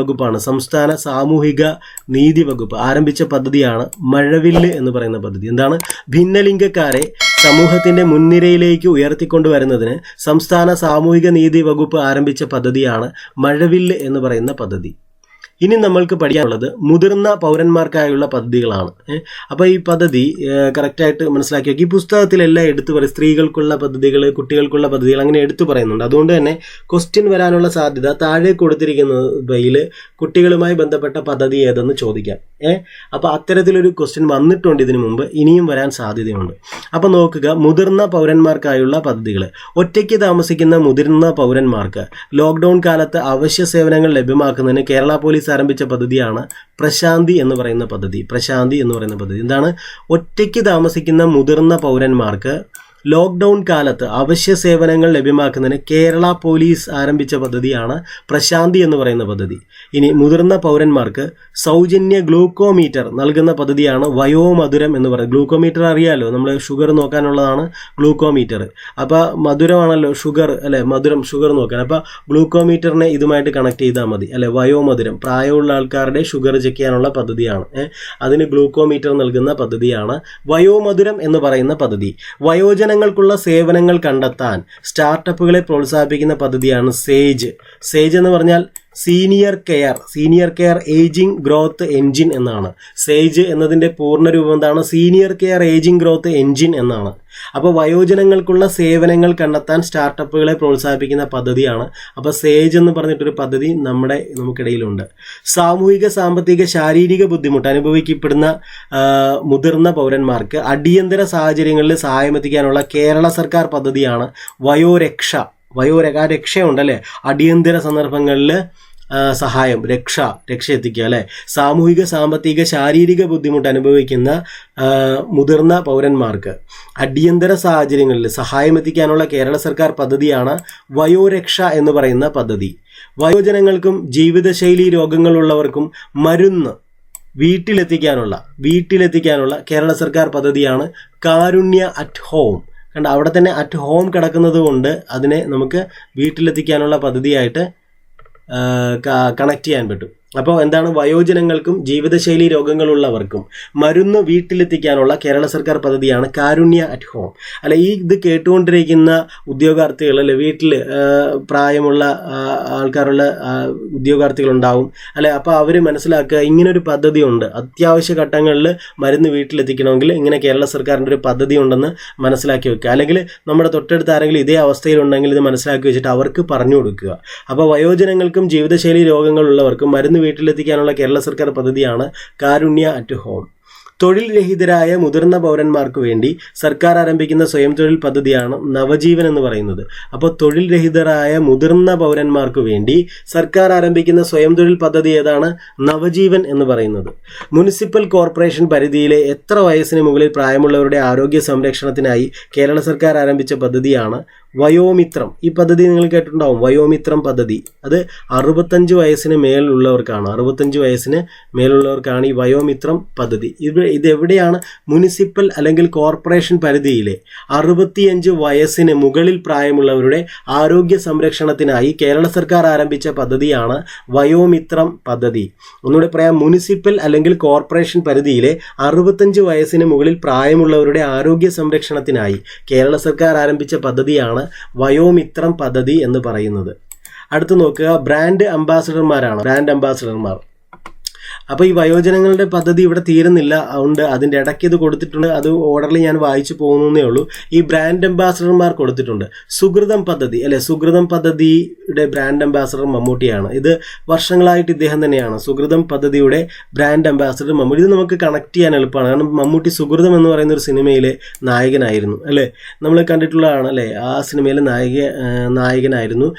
വകുപ്പ് ആരംഭിച്ച പദ്ധതിയാണ് മഴവില്ല് എന്ന് പറയുന്ന പദ്ധതി. എന്താണ്? ഭിന്നലിംഗക്കാരെ സമൂഹത്തിന്റെ മുൻനിരയിലേക്ക് ഉയർത്തിക്കൊണ്ടുവരുന്നതിന് സംസ്ഥാന സാമൂഹിക നീതി വകുപ്പ് ആരംഭിച്ച പദ്ധതിയാണ് മഴവില്ല് എന്ന് പറയുന്ന പദ്ധതി. ഇനി നമ്മൾക്ക് പഠിക്കാനുള്ളത് മുതിർന്ന പൗരന്മാർക്കായുള്ള പദ്ധതികളാണ്. അപ്പോൾ ഈ പദ്ധതി കറക്റ്റായിട്ട് മനസ്സിലാക്കി നോക്കി. ഈ പുസ്തകത്തിലെല്ലാം എടുത്തു പറയും. സ്ത്രീകൾക്കുള്ള പദ്ധതികൾ, കുട്ടികൾക്കുള്ള പദ്ധതികൾ അങ്ങനെ എടുത്തു പറയുന്നുണ്ട്. അതുകൊണ്ട് തന്നെ ക്വസ്റ്റ്യൻ വരാനുള്ള സാധ്യത താഴെ കൊടുത്തിരിക്കുന്നതിൽ കുട്ടികളുമായി ബന്ധപ്പെട്ട പദ്ധതി ഏതെന്ന് ചോദിക്കാം. അപ്പോൾ അത്തരത്തിലൊരു ക്വസ്റ്റ്യൻ വന്നിട്ടുണ്ട് ഇതിനു മുമ്പ്, ഇനിയും വരാൻ സാധ്യതയുണ്ട്. അപ്പോൾ നോക്കുക, മുതിർന്ന പൗരന്മാർക്കായുള്ള പദ്ധതികൾ. ഒറ്റയ്ക്ക് താമസിക്കുന്ന മുതിർന്ന പൗരന്മാർക്ക് ലോക്ക്ഡൗൺ കാലത്ത് അവശ്യ സേവനങ്ങൾ ലഭ്യമാക്കുന്നതിന് കേരള പോലീസ് ആരംഭിച്ച പദ്ധതിയാണ് പ്രശാന്തി എന്ന് പറയുന്ന പദ്ധതി. എന്താണ്? ഒറ്റയ്ക്ക് താമസിക്കുന്ന മുതിർന്ന പൗരന്മാർക്ക് ലോക്ക്ഡൗൺ കാലത്ത് അവശ്യ സേവനങ്ങൾ ലഭ്യമാക്കുന്നതിന് കേരള പോലീസ് ആരംഭിച്ച പദ്ധതിയാണ് പ്രശാന്തി എന്ന് പറയുന്ന പദ്ധതി. ഇനി മുതിർന്ന പൗരന്മാർക്ക് സൗജന്യ ഗ്ലൂക്കോമീറ്റർ നൽകുന്ന പദ്ധതിയാണ് വയോമധുരം എന്ന് പറയുന്നത്. ഗ്ലൂക്കോമീറ്റർ അറിയാലോ, നമ്മൾ ഷുഗർ നോക്കാനുള്ളതാണ് ഗ്ലൂക്കോമീറ്റർ. അപ്പോൾ മധുരമാണല്ലോ ഷുഗർ, അല്ലെ? മധുരം, ഷുഗർ നോക്കാൻ. അപ്പോൾ ഗ്ലൂക്കോമീറ്ററിനെ ഇതുമായിട്ട് കണക്ട് ചെയ്താൽ മതി, അല്ലെ? വയോമധുരം, പ്രായമുള്ള ആൾക്കാരുടെ ഷുഗർ ചെക്ക് ചെയ്യാനുള്ള പദ്ധതിയാണ്. അതിന് ഗ്ലൂക്കോമീറ്റർ നൽകുന്ന പദ്ധതിയാണ് വയോമധുരം എന്ന് പറയുന്ന പദ്ധതി. വയോജനങ്ങൾക്കുള്ള സേവനങ്ങൾ കണ്ടെത്താൻ സ്റ്റാർട്ടപ്പുകളെ പ്രോത്സാഹിപ്പിക്കുന്ന പദ്ധതിയാണ് സേജ് എന്ന് പറഞ്ഞാൽ senior care ageing growth engine എന്നാണ്. സേജ് എന്നതിൻ്റെ പൂർണ്ണരൂപം എന്താണ്? Senior care ageing growth engine എന്നാണ്. അപ്പോൾ വയോജനങ്ങൾക്കുള്ള സേവനങ്ങൾ കണ്ടെത്താൻ സ്റ്റാർട്ടപ്പുകളെ പ്രോത്സാഹിപ്പിക്കുന്ന പദ്ധതിയാണ്. അപ്പോൾ സേജ് എന്ന് പറഞ്ഞിട്ടൊരു പദ്ധതി നമുക്കിടയിലുണ്ട്. സാമൂഹിക, സാമ്പത്തിക, ശാരീരിക ബുദ്ധിമുട്ട് അനുഭവിക്കപ്പെടുന്ന മുതിർന്ന പൗരന്മാർക്ക് അടിയന്തര സാഹചര്യങ്ങളിൽ സഹായമെത്തിക്കാനുള്ള കേരള സർക്കാർ പദ്ധതിയാണ് വയോരക്ഷ. രക്ഷയുണ്ടല്ലേ? അടിയന്തര സന്ദർഭങ്ങളിൽ സഹായം, രക്ഷ എത്തിക്കുക, അല്ലേ? സാമൂഹിക, സാമ്പത്തിക, ശാരീരിക ബുദ്ധിമുട്ട് അനുഭവിക്കുന്ന മുതിർന്ന പൗരന്മാർക്ക് അടിയന്തര സാഹചര്യങ്ങളിൽ സഹായം എത്തിക്കാനുള്ള കേരള സർക്കാർ പദ്ധതിയാണ് വയോരക്ഷ എന്ന് പറയുന്ന പദ്ധതി. വയോജനങ്ങൾക്കും ജീവിതശൈലി രോഗങ്ങളുള്ളവർക്കും മരുന്ന് വീട്ടിലെത്തിക്കാനുള്ള കേരള സർക്കാർ പദ്ധതിയാണ് കാരുണ്യ അറ്റ് ഹോം. അവിടെ തന്നെ അറ്റ് ഹോം കിടക്കുന്നത് കൊണ്ട് അതിനെ നമുക്ക് വീട്ടിലെത്തിക്കാനുള്ള പദ്ധതിയായിട്ട് കണക്ട് ചെയ്യാൻ പറ്റും. അപ്പോൾ എന്താണ്? വയോജനങ്ങൾക്കും ജീവിതശൈലി രോഗങ്ങളുള്ളവർക്കും മരുന്ന് വീട്ടിലെത്തിക്കാനുള്ള കേരള സർക്കാർ പദ്ധതിയാണ് കാരുണ്യ അറ്റ് ഹോം. അല്ല, ഇത് കേട്ടുകൊണ്ടിരിക്കുന്ന ഉദ്യോഗാർത്ഥികൾ, അല്ലെ, വീട്ടിൽ പ്രായമുള്ള ആൾക്കാരുള്ള ഉദ്യോഗാർത്ഥികളുണ്ടാവും, അല്ലെ? അപ്പോൾ അവർ മനസ്സിലാക്കുക, ഇങ്ങനൊരു പദ്ധതി ഉണ്ട്, അത്യാവശ്യ ഘട്ടങ്ങളിൽ മരുന്ന് വീട്ടിലെത്തിക്കണമെങ്കിൽ ഇങ്ങനെ കേരള സർക്കാരിൻ്റെ ഒരു പദ്ധതി ഉണ്ടെന്ന് മനസ്സിലാക്കി വെക്കുക. അല്ലെങ്കിൽ നമ്മുടെ തൊട്ടടുത്ത് ആരെങ്കിലും ഇതേ അവസ്ഥയിലുണ്ടെങ്കിൽ ഇത് മനസ്സിലാക്കി വെച്ചിട്ട് അവർക്ക് പറഞ്ഞു കൊടുക്കുക. അപ്പോൾ വയോജനങ്ങൾക്കും ജീവിതശൈലി രോഗങ്ങളുള്ളവർക്കും മരുന്ന് വീട്ടിലെത്തിക്കാനുള്ള കേരള സർക്കാർ പദ്ധതിയാണ് കാരുണ്യ അറ്റ് ഹോം. തൊഴിൽ രഹിതരായ മുതിർന്ന പൗരന്മാർക്ക് വേണ്ടി സർക്കാർ ആരംഭിക്കുന്ന സ്വയം തൊഴിൽ പദ്ധതിയാണ് നവജീവൻ എന്ന് പറയുന്നത്. അപ്പോൾ തൊഴിൽ രഹിതരായ മുതിർന്ന പൗരന്മാർക്ക് വേണ്ടി സർക്കാർ ആരംഭിക്കുന്ന സ്വയം തൊഴിൽ പദ്ധതി ഏതാണ്? നവജീവൻ എന്ന് പറയുന്നത്. മുനിസിപ്പൽ കോർപ്പറേഷൻ പരിധിയിലെ എത്ര വയസ്സിന് മുകളിൽ പ്രായമുള്ളവരുടെ ആരോഗ്യ സംരക്ഷണത്തിനായി കേരള സർക്കാർ ആരംഭിച്ച പദ്ധതിയാണ് വയോമിത്രം, ഈ പദ്ധതി നിങ്ങൾ കേട്ടിട്ടുണ്ടാവും, വയോമിത്രം പദ്ധതി. അത് 65 വയസ്സിന് മേലുള്ളവർക്കാണ്, 65 വയസ്സിന് മേലുള്ളവർക്കാണ് ഈ വയോമിത്രം പദ്ധതി. ഇത് എവിടെയാണ്? മുനിസിപ്പൽ അല്ലെങ്കിൽ കോർപ്പറേഷൻ പരിധിയിലെ 65 വയസ്സിന് മുകളിൽ പ്രായമുള്ളവരുടെ ആരോഗ്യ സംരക്ഷണത്തിനായി കേരള സർക്കാർ ആരംഭിച്ച പദ്ധതിയാണ് വയോമിത്രം പദ്ധതി. ഒന്നുകൂടെ പറയാം, മുനിസിപ്പൽ അല്ലെങ്കിൽ കോർപ്പറേഷൻ പരിധിയിലെ 65 വയസ്സിന് മുകളിൽ പ്രായമുള്ളവരുടെ ആരോഗ്യ സംരക്ഷണത്തിനായി കേരള സർക്കാർ ആരംഭിച്ച പദ്ധതിയാണ് വയോമിത്രം പദ്ധതി എന്ന് പറയുന്നത്. അടുത്ത് നോക്കുക, ബ്രാൻഡ് അംബാസഡർമാരാണ്. ബ്രാൻഡ് അംബാസഡർമാർ. അപ്പോൾ ഈ വയോജനങ്ങളുടെ പദ്ധതി ഇവിടെ തീരുന്നില്ല, അതുകൊണ്ട് അതിൻ്റെ ഇടയ്ക്ക് ഇത് കൊടുത്തിട്ടുണ്ട്. അത് ഓർഡറിൽ ഞാൻ വായിച്ചു പോകുന്നേ ഉള്ളൂ. ഈ ബ്രാൻഡ് അംബാസഡർമാർ കൊടുത്തിട്ടുണ്ട്. സുകൃതം പദ്ധതി അല്ലെ, സുകൃതം പദ്ധതിയുടെ ബ്രാൻഡ് അംബാസഡർ മമ്മൂട്ടിയാണ്. ഇത് വർഷങ്ങളായിട്ട് ഇദ്ദേഹം തന്നെയാണ് സുകൃതം പദ്ധതിയുടെ ബ്രാൻഡ് അംബാസഡർ മമ്മൂട്ടി. ഇത് നമുക്ക് കണക്ട് ചെയ്യാൻ എളുപ്പമാണ്, കാരണം മമ്മൂട്ടി സുകൃതം എന്ന് പറയുന്ന ഒരു സിനിമയിലെ നായകനായിരുന്നു അല്ലേ, നമ്മൾ കണ്ടിട്ടുള്ളതാണ് അല്ലേ. ആ സിനിമയിലെ നായകനായിരുന്നു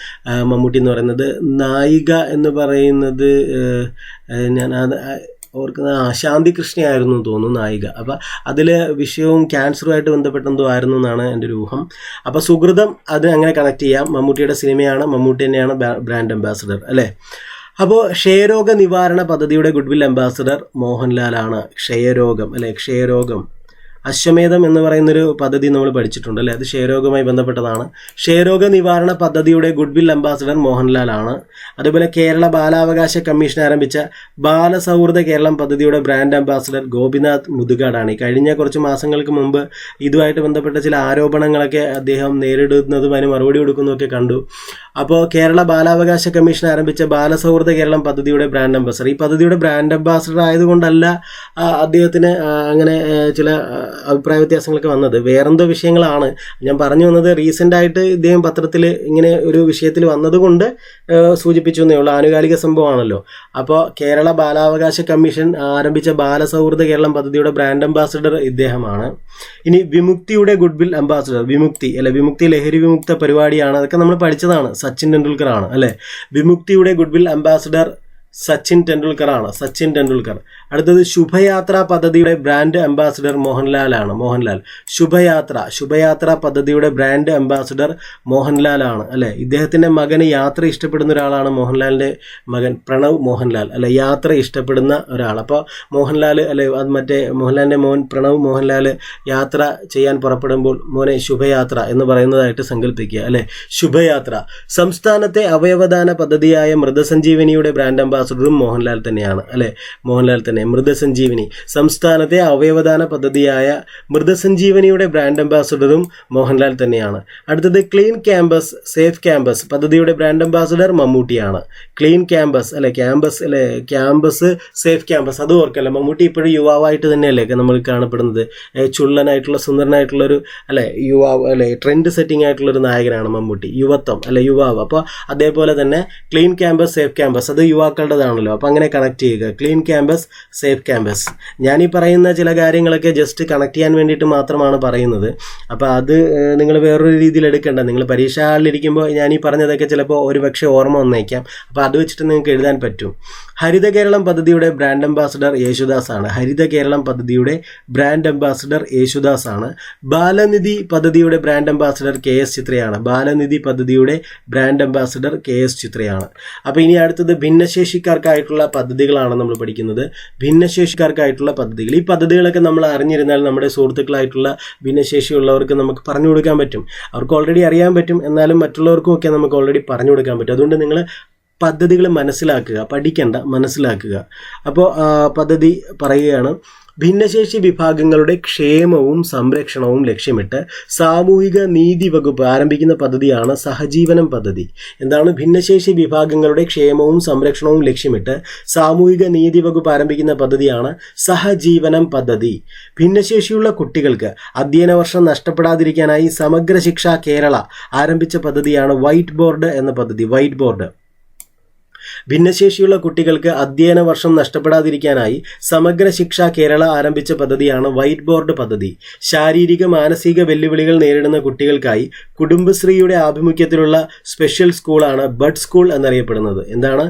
മമ്മൂട്ടി എന്ന് പറയുന്നത്. നായിക എന്ന് പറയുന്നത് ഞാൻ അത് ഓർക്കുന്ന ശാന്തി കൃഷ്ണയായിരുന്നു തോന്നുന്നു നായിക. അപ്പം അതിൽ വിഷയവും ക്യാൻസറുമായിട്ട് ബന്ധപ്പെട്ടെന്തോ ആയിരുന്നു എന്നാണ് എൻ്റെ ഒരു ഊഹം. അപ്പോൾ സുകൃതം അത് അങ്ങനെ കണക്ട് ചെയ്യാം. മമ്മൂട്ടിയുടെ സിനിമയാണ്, മമ്മൂട്ടി തന്നെയാണ് ബ്രാൻഡ് അംബാസഡർ അല്ലേ. അപ്പോൾ ക്ഷയരോഗ നിവാരണ പദ്ധതിയുടെ ഗുഡ്വിൽ അംബാസഡർ മോഹൻലാലാണ്. ക്ഷയരോഗം അല്ലെ, ക്ഷയരോഗം. അശ്വമേധം എന്ന് പറയുന്നൊരു പദ്ധതി നമ്മൾ പഠിച്ചിട്ടുണ്ട് അല്ലേ, അത് ക്ഷയരോഗവുമായി ബന്ധപ്പെട്ടതാണ്. ക്ഷയരോഗ നിവാരണ പദ്ധതിയുടെ ഗുഡ്വിൽ അംബാസഡർ മോഹൻലാലാണ്. അതുപോലെ കേരള ബാലാവകാശ കമ്മീഷൻ ആരംഭിച്ച ബാലസൗഹൃദ കേരളം പദ്ധതിയുടെ ബ്രാൻഡ് അംബാസഡർ ഗോപിനാഥ് മുതുകാടാണ്. കഴിഞ്ഞ കുറച്ച് മാസങ്ങൾക്ക് മുമ്പ് ഇതുമായിട്ട് ബന്ധപ്പെട്ട ചില ആരോപണങ്ങളൊക്കെ അദ്ദേഹം നേരിടുന്നതും അതിന് മറുപടി കൊടുക്കുന്നതൊക്കെ കണ്ടു. അപ്പോൾ കേരള ബാലാവകാശ കമ്മീഷൻ ആരംഭിച്ച ബാലസൗഹൃദ കേരളം പദ്ധതിയുടെ ബ്രാൻഡ് അംബാസഡർ, ഈ പദ്ധതിയുടെ ബ്രാൻഡ് അംബാസഡർ ആയതുകൊണ്ടല്ല അദ്ദേഹത്തിന് അങ്ങനെ ചില അഭിപ്രായ വ്യത്യാസങ്ങളൊക്കെ വന്നത്, വേറെന്തോ വിഷയങ്ങളാണ്. ഞാൻ പറഞ്ഞു വന്നത് റീസെൻ്റായിട്ട് ഇദ്ദേഹം പത്രത്തിൽ ഇങ്ങനെ ഒരു വിഷയത്തിൽ വന്നതുകൊണ്ട് സൂചിപ്പിച്ചു എന്നേ ഉള്ളൂ, ആനുകാലിക സംഭവമാണല്ലോ. അപ്പോൾ കേരള ബാലാവകാശ കമ്മീഷൻ ആരംഭിച്ച ബാലസൗഹൃദ കേരളം പദ്ധതിയുടെ ബ്രാൻഡ് അംബാസഡർ ഇദ്ദേഹമാണ്. ഇനി വിമുക്തിയുടെ ഗുഡ്വിൽ അംബാസഡർ, വിമുക്തി അല്ലെ, വിമുക്തി ലഹരി വിമുക്ത പരിപാടിയാണ്, അതൊക്കെ നമ്മൾ പഠിച്ചതാണ്. സച്ചിൻ ടെണ്ടുൽക്കർ ആണ് അല്ലേ. വിമുക്തിയുടെ ഗുഡ്വിൽ അംബാസഡർ സച്ചിൻ ടെണ്ടുൽക്കർ. അടുത്തത് ശുഭയാത്ര പദ്ധതിയുടെ ബ്രാൻഡ് അംബാസഡർ മോഹൻലാലാണ്. ശുഭയാത്ര പദ്ധതിയുടെ ബ്രാൻഡ് അംബാസഡർ മോഹൻലാലാണ് അല്ലെ. ഇദ്ദേഹത്തിൻ്റെ മകന് യാത്ര ഇഷ്ടപ്പെടുന്ന ഒരാളാണ് മോഹൻലാലിൻ്റെ മകൻ പ്രണവ് മോഹൻലാൽ അല്ലെ, യാത്ര ഇഷ്ടപ്പെടുന്ന ഒരാൾ. അപ്പോൾ മോഹൻലാൽ അല്ലെ, അത് മറ്റേ മോഹൻലാലിൻ്റെ മോൻ പ്രണവ് മോഹൻലാൽ യാത്ര ചെയ്യാൻ പുറപ്പെടുമ്പോൾ മോനെ ശുഭയാത്ര എന്ന് പറയുന്നതായിട്ട് സങ്കല്പിക്കുക അല്ലെ. ശുഭയാത്ര. സംസ്ഥാനത്തെ അവയവദാന പദ്ധതിയായ മൃതസഞ്ജീവനിയുടെ ബ്രാൻഡ് അംബാസഡറും മോഹൻലാൽ തന്നെയാണ് അല്ലെ. മോഹൻലാൽ തന്നെ. മൃതസഞ്ജീവനി, സംസ്ഥാനത്തെ അവയവദാന പദ്ധതിയായ മൃതസഞ്ജീവനിയുടെ ബ്രാൻഡ് അംബാസഡറും മോഹൻലാൽ തന്നെയാണ്. അടുത്തത് ക്ലീൻ ക്യാമ്പസ് സേഫ് ക്യാമ്പസ് പദ്ധതിയുടെ ബ്രാൻഡ് അംബാസഡർ മമ്മൂട്ടിയാണ്. ക്ലീൻ ക്യാമ്പസ് അല്ലെ, ക്യാമ്പസ് സേഫ് ക്യാമ്പസ്, അത് ഓർക്കല്ല. മമ്മൂട്ടി ഇപ്പോഴും യുവാവായിട്ട് തന്നെയല്ലേ നമ്മൾ കാണപ്പെടുന്നത്. ചുള്ളനായിട്ടുള്ള സുന്ദരനായിട്ടുള്ളൊരു അല്ലെ യുവാവ് അല്ലെ, ട്രെൻഡ് സെറ്റിംഗ് ആയിട്ടുള്ളൊരു നായകനാണ് മമ്മൂട്ടി. യുവത്വം അല്ലെ, യുവാവ്. അപ്പോൾ അതേപോലെ തന്നെ ക്ലീൻ ക്യാമ്പസ് സേഫ് ക്യാമ്പസ് അത് യുവാക്കളുടേതാണല്ലോ. അപ്പോൾ അങ്ങനെ കണക്ട് ചെയ്യുക, ക്ലീൻ ക്യാമ്പസ് സേഫ് ക്യാമ്പസ്. ഞാനീ പറയുന്ന ചില കാര്യങ്ങളൊക്കെ ജസ്റ്റ് കണക്ട് ചെയ്യാൻ വേണ്ടിയിട്ട് മാത്രമാണ് പറയുന്നത്. അപ്പോൾ അത് നിങ്ങൾ വേറൊരു രീതിയിൽ എടുക്കേണ്ട. നിങ്ങൾ പരീക്ഷാ ഹാളിലിരിക്കുമ്പോൾ ഞാനീ പറഞ്ഞതൊക്കെ ചിലപ്പോൾ ഒരുപക്ഷെ ഓർമ്മ വന്നേക്കാം. അപ്പോൾ അത് വെച്ചിട്ട് നിങ്ങൾക്ക് എഴുതാൻ പറ്റും. ഹരിത കേരളം പദ്ധതിയുടെ ബ്രാൻഡ് അംബാസഡർ യേശുദാസാണ്. ഹരിത കേരളം പദ്ധതിയുടെ ബ്രാൻഡ് അംബാസഡർ യേശുദാസാണ്. ബാലനിധി പദ്ധതിയുടെ ബ്രാൻഡ് അംബാസഡർ KS ചിത്രയാണ്. ബാലനിധി പദ്ധതിയുടെ ബ്രാൻഡ് അംബാസഡർ KS ചിത്രയാണ്. അപ്പോൾ ഇനി അടുത്തത് ഭിന്നശേഷിക്കാർക്കായിട്ടുള്ള പദ്ധതികളാണ് നമ്മൾ പഠിക്കുന്നത്. ഭിന്നശേഷിക്കാർക്കായിട്ടുള്ള പദ്ധതികൾ. ഈ പദ്ധതികളൊക്കെ നമ്മൾ അറിഞ്ഞിരുന്നാൽ നമ്മുടെ സുഹൃത്തുക്കളായിട്ടുള്ള ഭിന്നശേഷിയുള്ളവർക്ക് നമുക്ക് പറഞ്ഞു കൊടുക്കാൻ പറ്റും. അവർക്ക് ഓൾറെഡി അറിയാൻ പറ്റും, എന്നാലും മറ്റുള്ളവർക്കും ഒക്കെ നമുക്ക് ഓൾറെഡി പറഞ്ഞു കൊടുക്കാൻ പറ്റും. അതുകൊണ്ട് നിങ്ങൾ പദ്ധതികൾ മനസ്സിലാക്കുക, പഠിക്കേണ്ട, മനസ്സിലാക്കുക. അപ്പോൾ പദ്ധതി പറയുകയാണ്, ഭിന്നശേഷി വിഭാഗങ്ങളുടെ ക്ഷേമവും സംരക്ഷണവും ലക്ഷ്യമിട്ട് സാമൂഹിക നീതി വകുപ്പ് ആരംഭിക്കുന്ന പദ്ധതിയാണ് സഹജീവനം പദ്ധതി. എന്താണ്? ഭിന്നശേഷി വിഭാഗങ്ങളുടെ ക്ഷേമവും സംരക്ഷണവും ലക്ഷ്യമിട്ട് സാമൂഹിക നീതി വകുപ്പ് ആരംഭിക്കുന്ന പദ്ധതിയാണ് സഹജീവനം പദ്ധതി. ഭിന്നശേഷിയുള്ള കുട്ടികൾക്ക് അധ്യയന വർഷം നഷ്ടപ്പെടാതിരിക്കാനായി സമഗ്ര ശിക്ഷ കേരള ആരംഭിച്ച പദ്ധതിയാണ് വൈറ്റ് ബോർഡ് എന്ന പദ്ധതി. White board. ഭിന്നശേഷിയുള്ള കുട്ടികൾക്ക് അധ്യയന വർഷം നഷ്ടപ്പെടാതിരിക്കാനായി സമഗ്ര ശിക്ഷ കേരള ആരംഭിച്ച പദ്ധതിയാണ് വൈറ്റ് ബോർഡ് പദ്ധതി. ശാരീരിക മാനസിക വെല്ലുവിളികൾ നേരിടുന്ന കുട്ടികൾക്കായി കുടുംബശ്രീയുടെ ആഭിമുഖ്യത്തിലുള്ള സ്പെഷ്യൽ സ്കൂളാണ് ബഡ് സ്കൂൾ എന്നറിയപ്പെടുന്നത്. എന്താണ്?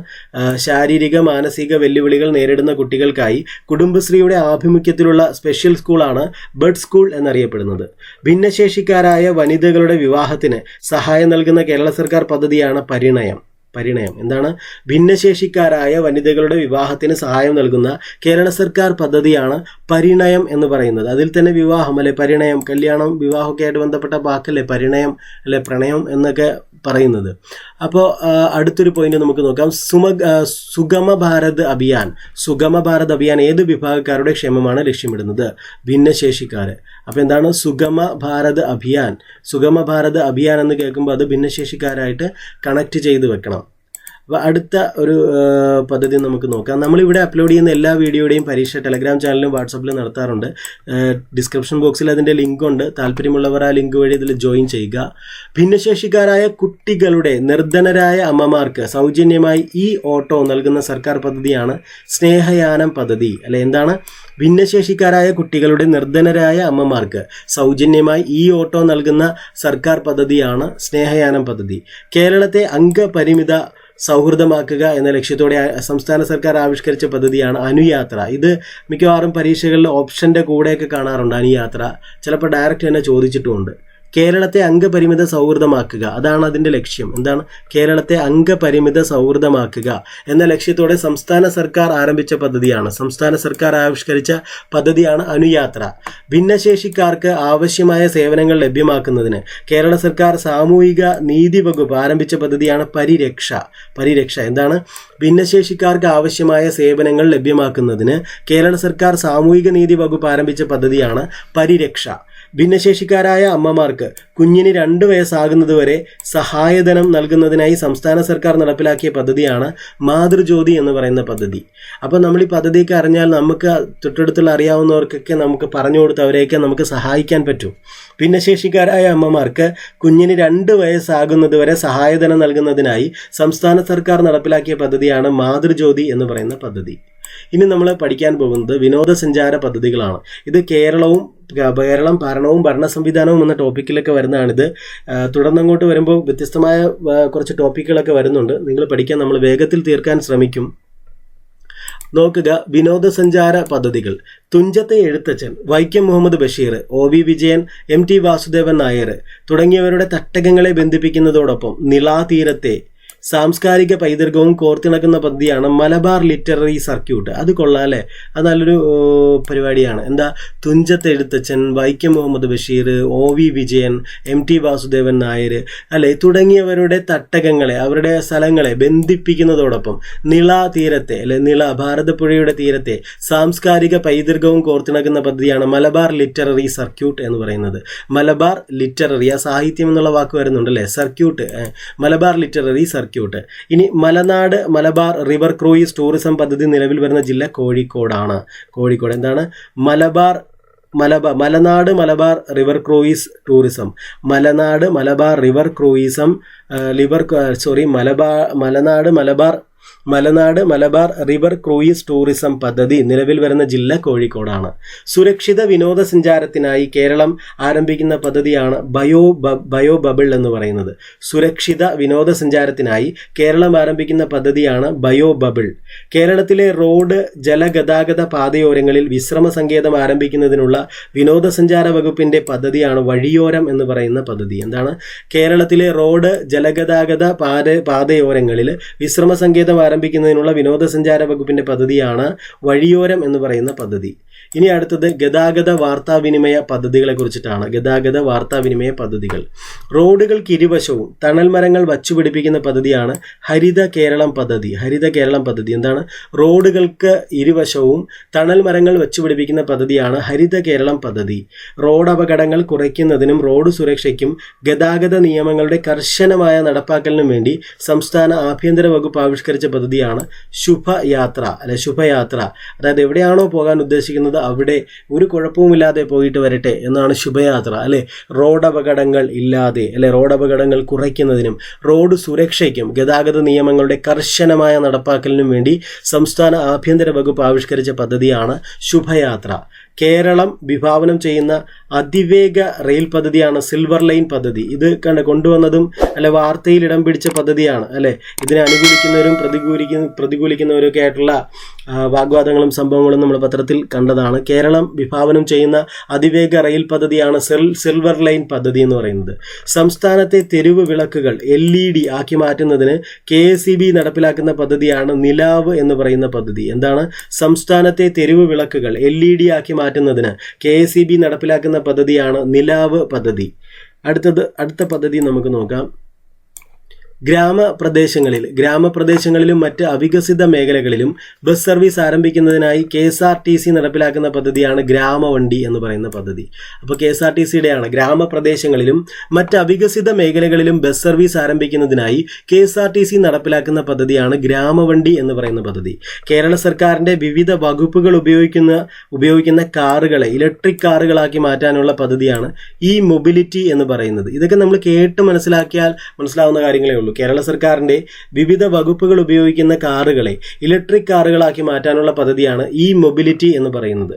ശാരീരിക മാനസിക വെല്ലുവിളികൾ നേരിടുന്ന കുട്ടികൾക്കായി കുടുംബശ്രീയുടെ ആഭിമുഖ്യത്തിലുള്ള സ്പെഷ്യൽ സ്കൂളാണ് ബഡ് സ്കൂൾ എന്നറിയപ്പെടുന്നത്. ഭിന്നശേഷിക്കാരായ വനിതകളുടെ വിവാഹത്തിന് സഹായം നൽകുന്ന കേരള സർക്കാർ പദ്ധതിയാണ് പരിണയം. എന്താണ്? ഭിന്നശേഷിക്കാരായ വനിതകളുടെ വിവാഹത്തിന് സഹായം നൽകുന്ന കേരള സർക്കാർ പദ്ധതിയാണ് പരിണയം എന്ന് പറയുന്നത്. അതിൽ തന്നെ വിവാഹം അല്ലെ, പരിണയം, കല്യാണം, വിവാഹമൊക്കെ ആയിട്ട് ബന്ധപ്പെട്ട വാക്കല്ലേ പരിണയം അല്ലെ, പ്രണയം എന്നൊക്കെ പറയുന്നത്. അപ്പോൾ അടുത്തൊരു പോയിന്റ് നമുക്ക് നോക്കാം. സുഗമ ഭാരത് അഭിയാൻ ഏത് വിഭാഗക്കാരുടെ ക്ഷേമമാണ് ലക്ഷ്യമിടുന്നത്? ഭിന്നശേഷിക്കാർ. അപ്പോൾ എന്താണ് സുഗമ ഭാരത് അഭിയാൻ എന്ന് കേൾക്കുമ്പോൾ അത് ഭിന്നശേഷിക്കാരായിട്ട് കണക്ട് ചെയ്ത് വെക്കണം. അപ്പോൾ അടുത്ത ഒരു പദ്ധതി നമുക്ക് നോക്കാം. നമ്മളിവിടെ അപ്ലോഡ് ചെയ്യുന്ന എല്ലാ വീഡിയോയുടെയും പരീക്ഷ ടെലഗ്രാം ചാനലിലും വാട്സപ്പിലും നടത്താറുണ്ട്. ഡിസ്ക്രിപ്ഷൻ ബോക്സിൽ അതിൻ്റെ ലിങ്ക് ഉണ്ട്. താല്പര്യമുള്ളവർ ആ ലിങ്ക് വഴി ഇതിൽ ജോയിൻ ചെയ്യുക. ഭിന്നശേഷിക്കാരായ കുട്ടികളുടെ നിർധനരായ അമ്മമാർക്ക് സൗജന്യമായി ഈ ഓട്ടോ നൽകുന്ന സർക്കാർ പദ്ധതിയാണ് സ്നേഹയാനം പദ്ധതി. അല്ലെ, എന്താണ്? ഭിന്നശേഷിക്കാരായ കുട്ടികളുടെ നിർധനരായ അമ്മമാർക്ക് സൗജന്യമായി ഈ ഓട്ടോ നൽകുന്ന സർക്കാർ പദ്ധതിയാണ് സ്നേഹയാനം പദ്ധതി. കേരളത്തെ അംഗപരിമിത സൗഹൃദമാക്കുക എന്ന ലക്ഷ്യത്തോടെ സംസ്ഥാന സർക്കാർ ആവിഷ്കരിച്ച പദ്ധതിയാണ് അനുയാത്ര. ഇത് മിക്കവാറും പരീക്ഷകളിൽ ഓപ്ഷൻ്റെ കൂടെയൊക്കെ കാണാറുണ്ട്. അനുയാത്ര ചിലപ്പോൾ ഡയറക്റ്റ് തന്നെ ചോദിച്ചിട്ടുമുണ്ട്. കേരളത്തെ അംഗപരിമിത സൗഹൃദമാക്കുക, അതാണ് അതിൻ്റെ ലക്ഷ്യം. എന്താണ്? കേരളത്തെ അംഗപരിമിത സൗഹൃദമാക്കുക എന്ന ലക്ഷ്യത്തോടെ സംസ്ഥാന സർക്കാർ ആരംഭിച്ച പദ്ധതിയാണ്, സംസ്ഥാന സർക്കാർ ആവിഷ്കരിച്ച പദ്ധതിയാണ് അനുയാത്ര. ഭിന്നശേഷിക്കാർക്ക് ആവശ്യമായ സേവനങ്ങൾ ലഭ്യമാക്കുന്നതിന് കേരള സർക്കാർ സാമൂഹിക നീതി വകുപ്പ് ആരംഭിച്ച പദ്ധതിയാണ് പരിരക്ഷ. എന്താണ്? ഭിന്നശേഷിക്കാർക്ക് ആവശ്യമായ സേവനങ്ങൾ ലഭ്യമാക്കുന്നതിന് കേരള സർക്കാർ സാമൂഹിക നീതി വകുപ്പ് ആരംഭിച്ച പദ്ധതിയാണ് പരിരക്ഷ. ഭിന്നശേഷിക്കാരായ അമ്മമാർക്ക് കുഞ്ഞിന് 2 വയസ്സാകുന്നതുവരെ സഹായധനം നൽകുന്നതിനായി സംസ്ഥാന സർക്കാർ നടപ്പിലാക്കിയ പദ്ധതിയാണ് മാതൃജ്യോതി എന്ന് പറയുന്ന പദ്ധതി. അപ്പോൾ നമ്മൾ ഈ പദ്ധതിയൊക്കെ അറിഞ്ഞാൽ നമുക്ക് തൊട്ടടുത്തുള്ള അറിയാവുന്നവർക്കൊക്കെ നമുക്ക് പറഞ്ഞു കൊടുത്ത് അവരെയൊക്കെ നമുക്ക് സഹായിക്കാൻ പറ്റും. ഭിന്നശേഷിക്കാരായ അമ്മമാർക്ക് കുഞ്ഞിന് 2 വയസ്സാകുന്നതുവരെ സഹായധനം നൽകുന്നതിനായി സംസ്ഥാന സർക്കാർ നടപ്പിലാക്കിയ പദ്ധതിയാണ് മാതൃജ്യോതി എന്ന് പറയുന്ന പദ്ധതി. ഇനി നമ്മൾ പഠിക്കാൻ പോകുന്നത് വിനോദസഞ്ചാര പദ്ധതികളാണ്. ഇത് കേരളം ഭരണവും ഭരണ സംവിധാനവും എന്ന ടോപ്പിക്കിലൊക്കെ വരുന്നതാണിത്. തുടർന്നങ്ങോട്ട് വരുമ്പോൾ വ്യത്യസ്തമായ കുറച്ച് ടോപ്പിക്കുകളൊക്കെ വരുന്നുണ്ട്. നിങ്ങൾ പഠിക്കാൻ നമ്മൾ വേഗത്തിൽ തീർക്കാൻ ശ്രമിക്കും. നോക്കുക, വിനോദസഞ്ചാര പദ്ധതികൾ. തുഞ്ചത്തെ എഴുത്തച്ഛൻ, വൈക്കം മുഹമ്മദ് ബഷീർ, OV വിജയൻ, MT വാസുദേവൻ നായർ തുടങ്ങിയവരുടെ തട്ടകങ്ങളെ ബന്ധിപ്പിക്കുന്നതോടൊപ്പം നിളാതീരത്തെ സാംസ്കാരിക പൈതൃകവും കോർത്തിണക്കുന്ന പദ്ധതിയാണ് മലബാർ ലിറ്റററി സർക്യൂട്ട്. അത് കൊള്ളാം അല്ലേ? അത് നല്ലൊരു പരിപാടിയാണ്. എന്താ? തുഞ്ചത്ത് എഴുത്തച്ഛൻ, വൈക്കം മുഹമ്മദ് ബഷീർ, OV വിജയൻ, MT വാസുദേവൻ നായർ അല്ലെ തുടങ്ങിയവരുടെ തട്ടകങ്ങളെ, അവരുടെ സ്ഥലങ്ങളെ ബന്ധിപ്പിക്കുന്നതോടൊപ്പം നിളാതീരത്തെ ഭാരതപ്പുഴയുടെ തീരത്തെ സാംസ്കാരിക പൈതൃകവും കോർത്തിണക്കുന്ന പദ്ധതിയാണ് മലബാർ ലിറ്റററി സർക്യൂട്ട് എന്ന് പറയുന്നത്. മലബാർ ലിറ്റററി, ആ സാഹിത്യം എന്നുള്ള വാക്ക് വരുന്നുണ്ട് അല്ലേ? Circuit, Malabar literary circuit. ഇനി മലനാട് റിവർ ക്രൂയിസ് ടൂറിസം പദ്ധതി നിലവിൽ വരുന്ന ജില്ല കോഴിക്കോടാണ്. കോഴിക്കോട്. എന്താണ്? Malanad Malabar river cruise tourism. Malanad Malabar river cruise tourism പദ്ധതി നിലവിൽ വരുന്ന ജില്ല കോഴിക്കോടാണ്. സുരക്ഷിത വിനോദസഞ്ചാരത്തിനായി കേരളം ആരംഭിക്കുന്ന പദ്ധതിയാണ് ബയോ ബബിൾ എന്ന് പറയുന്നത്. സുരക്ഷിത വിനോദസഞ്ചാരത്തിനായി കേരളം ആരംഭിക്കുന്ന പദ്ധതിയാണ് ബയോ ബബിൾ. കേരളത്തിലെ റോഡ് ജലഗതാഗത പാതയോരങ്ങളിൽ വിശ്രമ സങ്കേതം ആരംഭിക്കുന്നതിനുള്ള വിനോദസഞ്ചാര വകുപ്പിന്റെ പദ്ധതിയാണ് വഴിയോരം എന്ന് പറയുന്ന പദ്ധതി. എന്താണ്? കേരളത്തിലെ റോഡ് ജലഗതാഗത പാതയോരങ്ങളിൽ വിശ്രമ സങ്കേതം ആരംഭിക്കുന്നതിനുള്ള വിനോദസഞ്ചാര വകുപ്പിന്റെ പദ്ധതിയാണ് വഴിയോരം എന്ന് പറയുന്ന പദ്ധതി. ഇനി അടുത്തത് ഗതാഗത വാർത്താവിനിമയ പദ്ധതികളെ കുറിച്ചിട്ടാണ്. ഗതാഗത വാർത്താവിനിമയ പദ്ധതികൾ. റോഡുകൾക്ക് ഇരുവശവും തണൽ മരങ്ങൾ വച്ചുപിടിപ്പിക്കുന്ന പദ്ധതിയാണ് ഹരിത കേരളം പദ്ധതി. എന്താണ്? റോഡുകൾക്ക് ഇരുവശവും തണൽ മരങ്ങൾ വച്ചുപിടിപ്പിക്കുന്ന പദ്ധതിയാണ് ഹരിത കേരളം പദ്ധതി. റോഡ് അപകടങ്ങൾ കുറയ്ക്കുന്നതിനും റോഡ് സുരക്ഷയ്ക്കും ഗതാഗത നിയമങ്ങളുടെ കർശനമായ നടപ്പാക്കലിനും വേണ്ടി സംസ്ഥാന ആഭ്യന്തര വകുപ്പ് ആവിഷ്കരിച്ച ആവിഷ്കരിച്ച പദ്ധതിയാണ് ശുഭയാത്ര അല്ലെ ശുഭയാത്ര. അതായത് എവിടെയാണോ പോകാൻ ഉദ്ദേശിക്കുന്നത് അവിടെ ഒരു കുഴപ്പവുമില്ലാതെ പോയിട്ട് വരട്ടെ എന്നാണ് ശുഭയാത്ര അല്ലെ. റോഡ് അപകടങ്ങൾ ഇല്ലാതെ അല്ലെ റോഡ് അപകടങ്ങൾ കുറയ്ക്കുന്നതിനും റോഡ് സുരക്ഷയ്ക്കും ഗതാഗത നിയമങ്ങളുടെ കർശനമായ നടപ്പാക്കലിനും വേണ്ടി സംസ്ഥാന ആഭ്യന്തര വകുപ്പ് ആവിഷ്കരിച്ച പദ്ധതിയാണ് ശുഭയാത്ര. കേരളം വിഭാവനം ചെയ്യുന്ന അതിവേഗ റെയിൽ പദ്ധതിയാണ് സിൽവർ ലൈൻ പദ്ധതി. ഇത് കൊണ്ടുവന്നതും അല്ലെ വാർത്തയിൽ ഇടം പിടിച്ച പദ്ധതിയാണ് അല്ലെ. ഇതിനെ അനുകൂലിക്കുന്നവരും പ്രതികൂലിക്കുന്നവരും ഒക്കെ ആയിട്ടുള്ള വാഗ്വാദങ്ങളും സംഭവങ്ങളും നമ്മൾ പത്രത്തിൽ കണ്ടതാണ്. കേരളം വിഭാവനം ചെയ്യുന്ന അതിവേഗ റെയിൽ പദ്ധതിയാണ് സിൽവർ ലൈൻ പദ്ധതി എന്ന് പറയുന്നത്. സംസ്ഥാനത്തെ തെരുവ് വിളക്കുകൾ LED ആക്കി മാറ്റുന്നതിന് KSEB നടപ്പിലാക്കുന്ന പദ്ധതിയാണ് നിലാവ് എന്ന് പറയുന്ന പദ്ധതി. എന്താണ്? സംസ്ഥാനത്തെ തെരുവ് വിളക്കുകൾ LED ആക്കി മാറ്റുന്നതിന് KSEB നടപ്പിലാക്കുന്ന പദ്ധതിയാണ് നിലാവ് പദ്ധതി. അടുത്ത പദ്ധതി നമുക്ക് നോക്കാം. ഗ്രാമപ്രദേശങ്ങളിലും മറ്റ് അവികസിത മേഖലകളിലും ബസ് സർവീസ് ആരംഭിക്കുന്നതിനായി KSRTC നടപ്പിലാക്കുന്ന പദ്ധതിയാണ് ഗ്രാമവണ്ടി എന്ന് പറയുന്ന പദ്ധതി. അപ്പോൾ KSRTCയുടെയാണ്. ഗ്രാമപ്രദേശങ്ങളിലും മറ്റ് അവികസിത മേഖലകളിലും ബസ് സർവീസ് ആരംഭിക്കുന്നതിനായി KSRTC നടപ്പിലാക്കുന്ന പദ്ധതിയാണ് ഗ്രാമവണ്ടി എന്ന് പറയുന്ന പദ്ധതി. കേരള സർക്കാരിൻ്റെ വിവിധ വകുപ്പുകൾ ഉപയോഗിക്കുന്ന കാറുകളെ ഇലക്ട്രിക് കാറുകളാക്കി മാറ്റാനുള്ള പദ്ധതിയാണ് ഈ മൊബിലിറ്റി എന്ന് പറയുന്നത്. ഇതൊക്കെ നമ്മൾ കേട്ട് മനസ്സിലാവുന്ന കാര്യങ്ങളേ ഉള്ളൂ. കേരള സർക്കാരിൻ്റെ വിവിധ വകുപ്പുകൾ ഉപയോഗിക്കുന്ന കാറുകളെ ഇലക്ട്രിക് കാറുകളാക്കി മാറ്റാനുള്ള പദ്ധതിയാണ് ഈ മൊബിലിറ്റി എന്ന് പറയുന്നത്.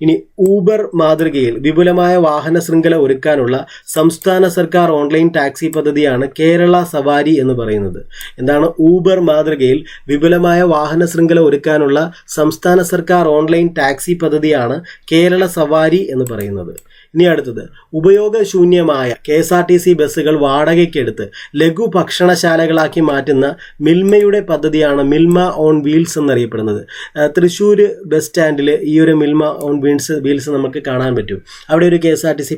ഇനി ഊബർ മാതൃകയിൽ വിപുലമായ വാഹന ശൃംഖല ഒരുക്കാനുള്ള സംസ്ഥാന സർക്കാർ ഓൺലൈൻ ടാക്സി പദ്ധതിയാണ് കേരള സവാരി എന്ന് പറയുന്നത്. എന്താണ്? ഊബർ മാതൃകയിൽ വിപുലമായ വാഹന ശൃംഖല ഒരുക്കാനുള്ള സംസ്ഥാന സർക്കാർ ഓൺലൈൻ ടാക്സി പദ്ധതിയാണ് കേരള സവാരി എന്ന് പറയുന്നത്. ഇനി അടുത്തത്, ഉപയോഗശൂന്യമായ KSRTC ബസ്സുകൾ വാടകയ്ക്കെടുത്ത് ലഘു ഭക്ഷണശാലകളാക്കി മാറ്റുന്ന മിൽമയുടെ പദ്ധതിയാണ് മിൽമ ഓൺ വീൽസ് എന്നറിയപ്പെടുന്നത്. തൃശ്ശൂർ ബസ് സ്റ്റാൻഡിൽ ഈ ഒരു മിൽമ ഓൺ വീൽസ് നമുക്ക് കാണാൻ പറ്റും. അവിടെ ഒരു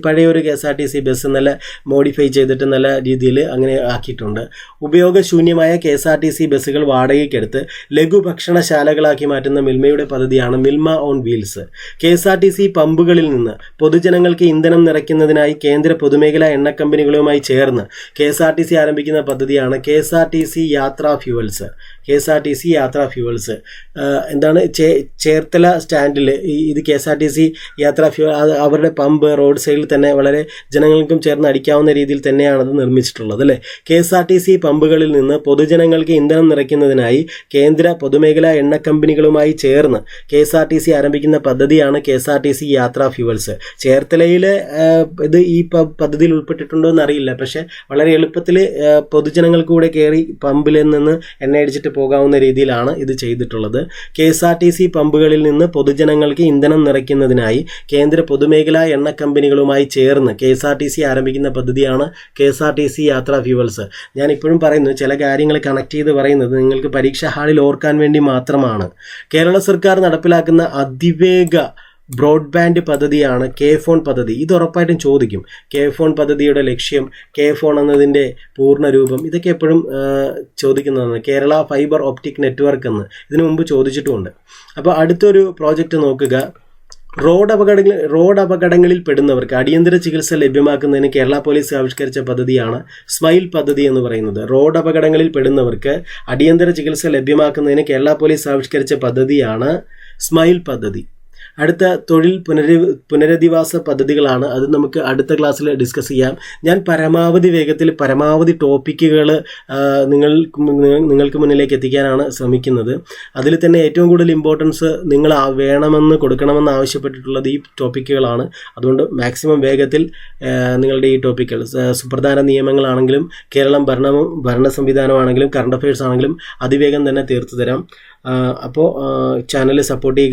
പഴയ ഒരു KSRTC ബസ് നല്ല മോഡിഫൈ ചെയ്തിട്ട് നല്ല രീതിയിൽ അങ്ങനെ ആക്കിയിട്ടുണ്ട്. ഉപയോഗശൂന്യമായ KSRTC ബസ്സുകൾ വാടകയ്ക്കെടുത്ത് ലഘു ഭക്ഷണശാലകളാക്കി മാറ്റുന്ന മിൽമയുടെ പദ്ധതിയാണ് മിൽമ ഓൺ വീൽസ്. KSRTC പമ്പുകളിൽ നിന്ന് പൊതുജനങ്ങൾക്ക് ഇന്ധനം നിറയ്ക്കുന്നതിനായി കേന്ദ്ര പൊതുമേഖലാ എണ്ണ കമ്പനികളുമായി ചേർന്ന് KSRTC ആരംഭിക്കുന്ന പദ്ധതിയാണ് KSRTC യാത്രാ ഫ്യൂവൽസ്. എന്താണ്? ചേർത്തല സ്റ്റാൻഡിൽ ഇത് KSRTC യാത്രാ ഫ്യൂവൽ അവരുടെ പമ്പ് റോഡ് സൈഡിൽ തന്നെ വളരെ ജനങ്ങൾക്കും ചേർന്ന് അടിക്കാവുന്ന രീതിയിൽ തന്നെയാണത് നിർമ്മിച്ചിട്ടുള്ളത് അല്ലേ. KSRTC പമ്പുകളിൽ നിന്ന് പൊതുജനങ്ങൾക്ക് ഇന്ധനം നിറയ്ക്കുന്നതിനായി കേന്ദ്ര പൊതുമേഖലാ എണ്ണ കമ്പനികളുമായി ചേർന്ന് KSRTC ആരംഭിക്കുന്ന പദ്ധതിയാണ് KSRTC യാത്രാ ഫ്യൂവൽസ്. ചേർത്തലയിൽ ഇത് ഈ പദ്ധതിയിൽ ഉൾപ്പെട്ടിട്ടുണ്ടോ എന്നറിയില്ല. പക്ഷെ വളരെ എളുപ്പത്തിൽ പൊതുജനങ്ങൾക്ക് കൂടെ കയറി പമ്പിൽ നിന്ന് എണ്ണ അടിച്ചിട്ട് പോകാവുന്ന രീതിയിലാണ് ഇത് ചെയ്തിട്ടുള്ളത്. KSRTC പമ്പുകളിൽ നിന്ന് പൊതുജനങ്ങൾക്ക് ഇന്ധനം നിറയ്ക്കുന്നതിനായി കേന്ദ്ര പൊതുമേഖലാ എണ്ണ കമ്പനികളുമായി ചേർന്ന് KSRTC ആരംഭിക്കുന്ന പദ്ധതിയാണ് KSRTC യാത്രാ ഫ്യൂവൽസ്. ഞാൻ ഇപ്പോഴും പറയുന്നു, ചില കാര്യങ്ങൾ കണക്ട് ചെയ്ത് പറയുന്നത് നിങ്ങൾക്ക് പരീക്ഷാ ഹാളിൽ ഓർക്കാൻ വേണ്ടി മാത്രമാണ്. കേരള സർക്കാർ നടപ്പിലാക്കുന്ന അതിവേഗ ബ്രോഡ്ബാൻഡ് പദ്ധതിയാണ് K-Phone പദ്ധതി. ഇത് ഉറപ്പായിട്ടും ചോദിക്കും. K-Phone പദ്ധതിയുടെ ലക്ഷ്യം, K-Phone എന്നതിൻ്റെ പൂർണ്ണരൂപം, ഇതൊക്കെ എപ്പോഴും ചോദിക്കുന്നതാണ്. കേരള ഫൈബർ ഓപ്റ്റിക് നെറ്റ്വർക്ക് എന്ന് ഇതിനു മുമ്പ് ചോദിച്ചിട്ടുമുണ്ട്. അപ്പോൾ അടുത്തൊരു പ്രോജക്റ്റ് നോക്കുക. റോഡ് അപകടങ്ങളിൽ പെടുന്നവർക്ക് അടിയന്തര ചികിത്സ ലഭ്യമാക്കുന്നതിന് കേരള പോലീസ് ആവിഷ്കരിച്ച പദ്ധതിയാണ് സ്മൈൽ പദ്ധതി എന്ന് പറയുന്നത്. റോഡ് അപകടങ്ങളിൽ പെടുന്നവർക്ക് അടിയന്തര ചികിത്സ ലഭ്യമാക്കുന്നതിന് കേരള പോലീസ് ആവിഷ്കരിച്ച പദ്ധതിയാണ് സ്മൈൽ പദ്ധതി. അടുത്ത തൊഴിൽ പുനരധിവാസ പദ്ധതികളാണ്. അത് നമുക്ക് അടുത്ത ക്ലാസ്സിൽ ഡിസ്കസ് ചെയ്യാം. ഞാൻ പരമാവധി വേഗത്തിൽ പരമാവധി ടോപ്പിക്കുകൾ നിങ്ങൾക്ക് മുന്നിലേക്ക് എത്തിക്കാനാണ് ശ്രമിക്കുന്നത്. അതിൽ തന്നെ ഏറ്റവും കൂടുതൽ ഇമ്പോർട്ടൻസ് നിങ്ങൾ കൊടുക്കണമെന്ന് ആവശ്യപ്പെട്ടിട്ടുള്ളത് ഈ ടോപ്പിക്കുകളാണ്. അതുകൊണ്ട് മാക്സിമം വേഗത്തിൽ നിങ്ങളുടെ ഈ ടോപ്പിക്കുകൾ, സുപ്രധാന നിയമങ്ങളാണെങ്കിലും കേരളം ഭരണ സംവിധാനമാണെങ്കിലും കറണ്ട് അഫയേഴ്സ് ആണെങ്കിലും അതിവേഗം തന്നെ തീർത്തു തരാം. അപ്പോൾ ചാനൽ സപ്പോർട്ട് ചെയ്യുക.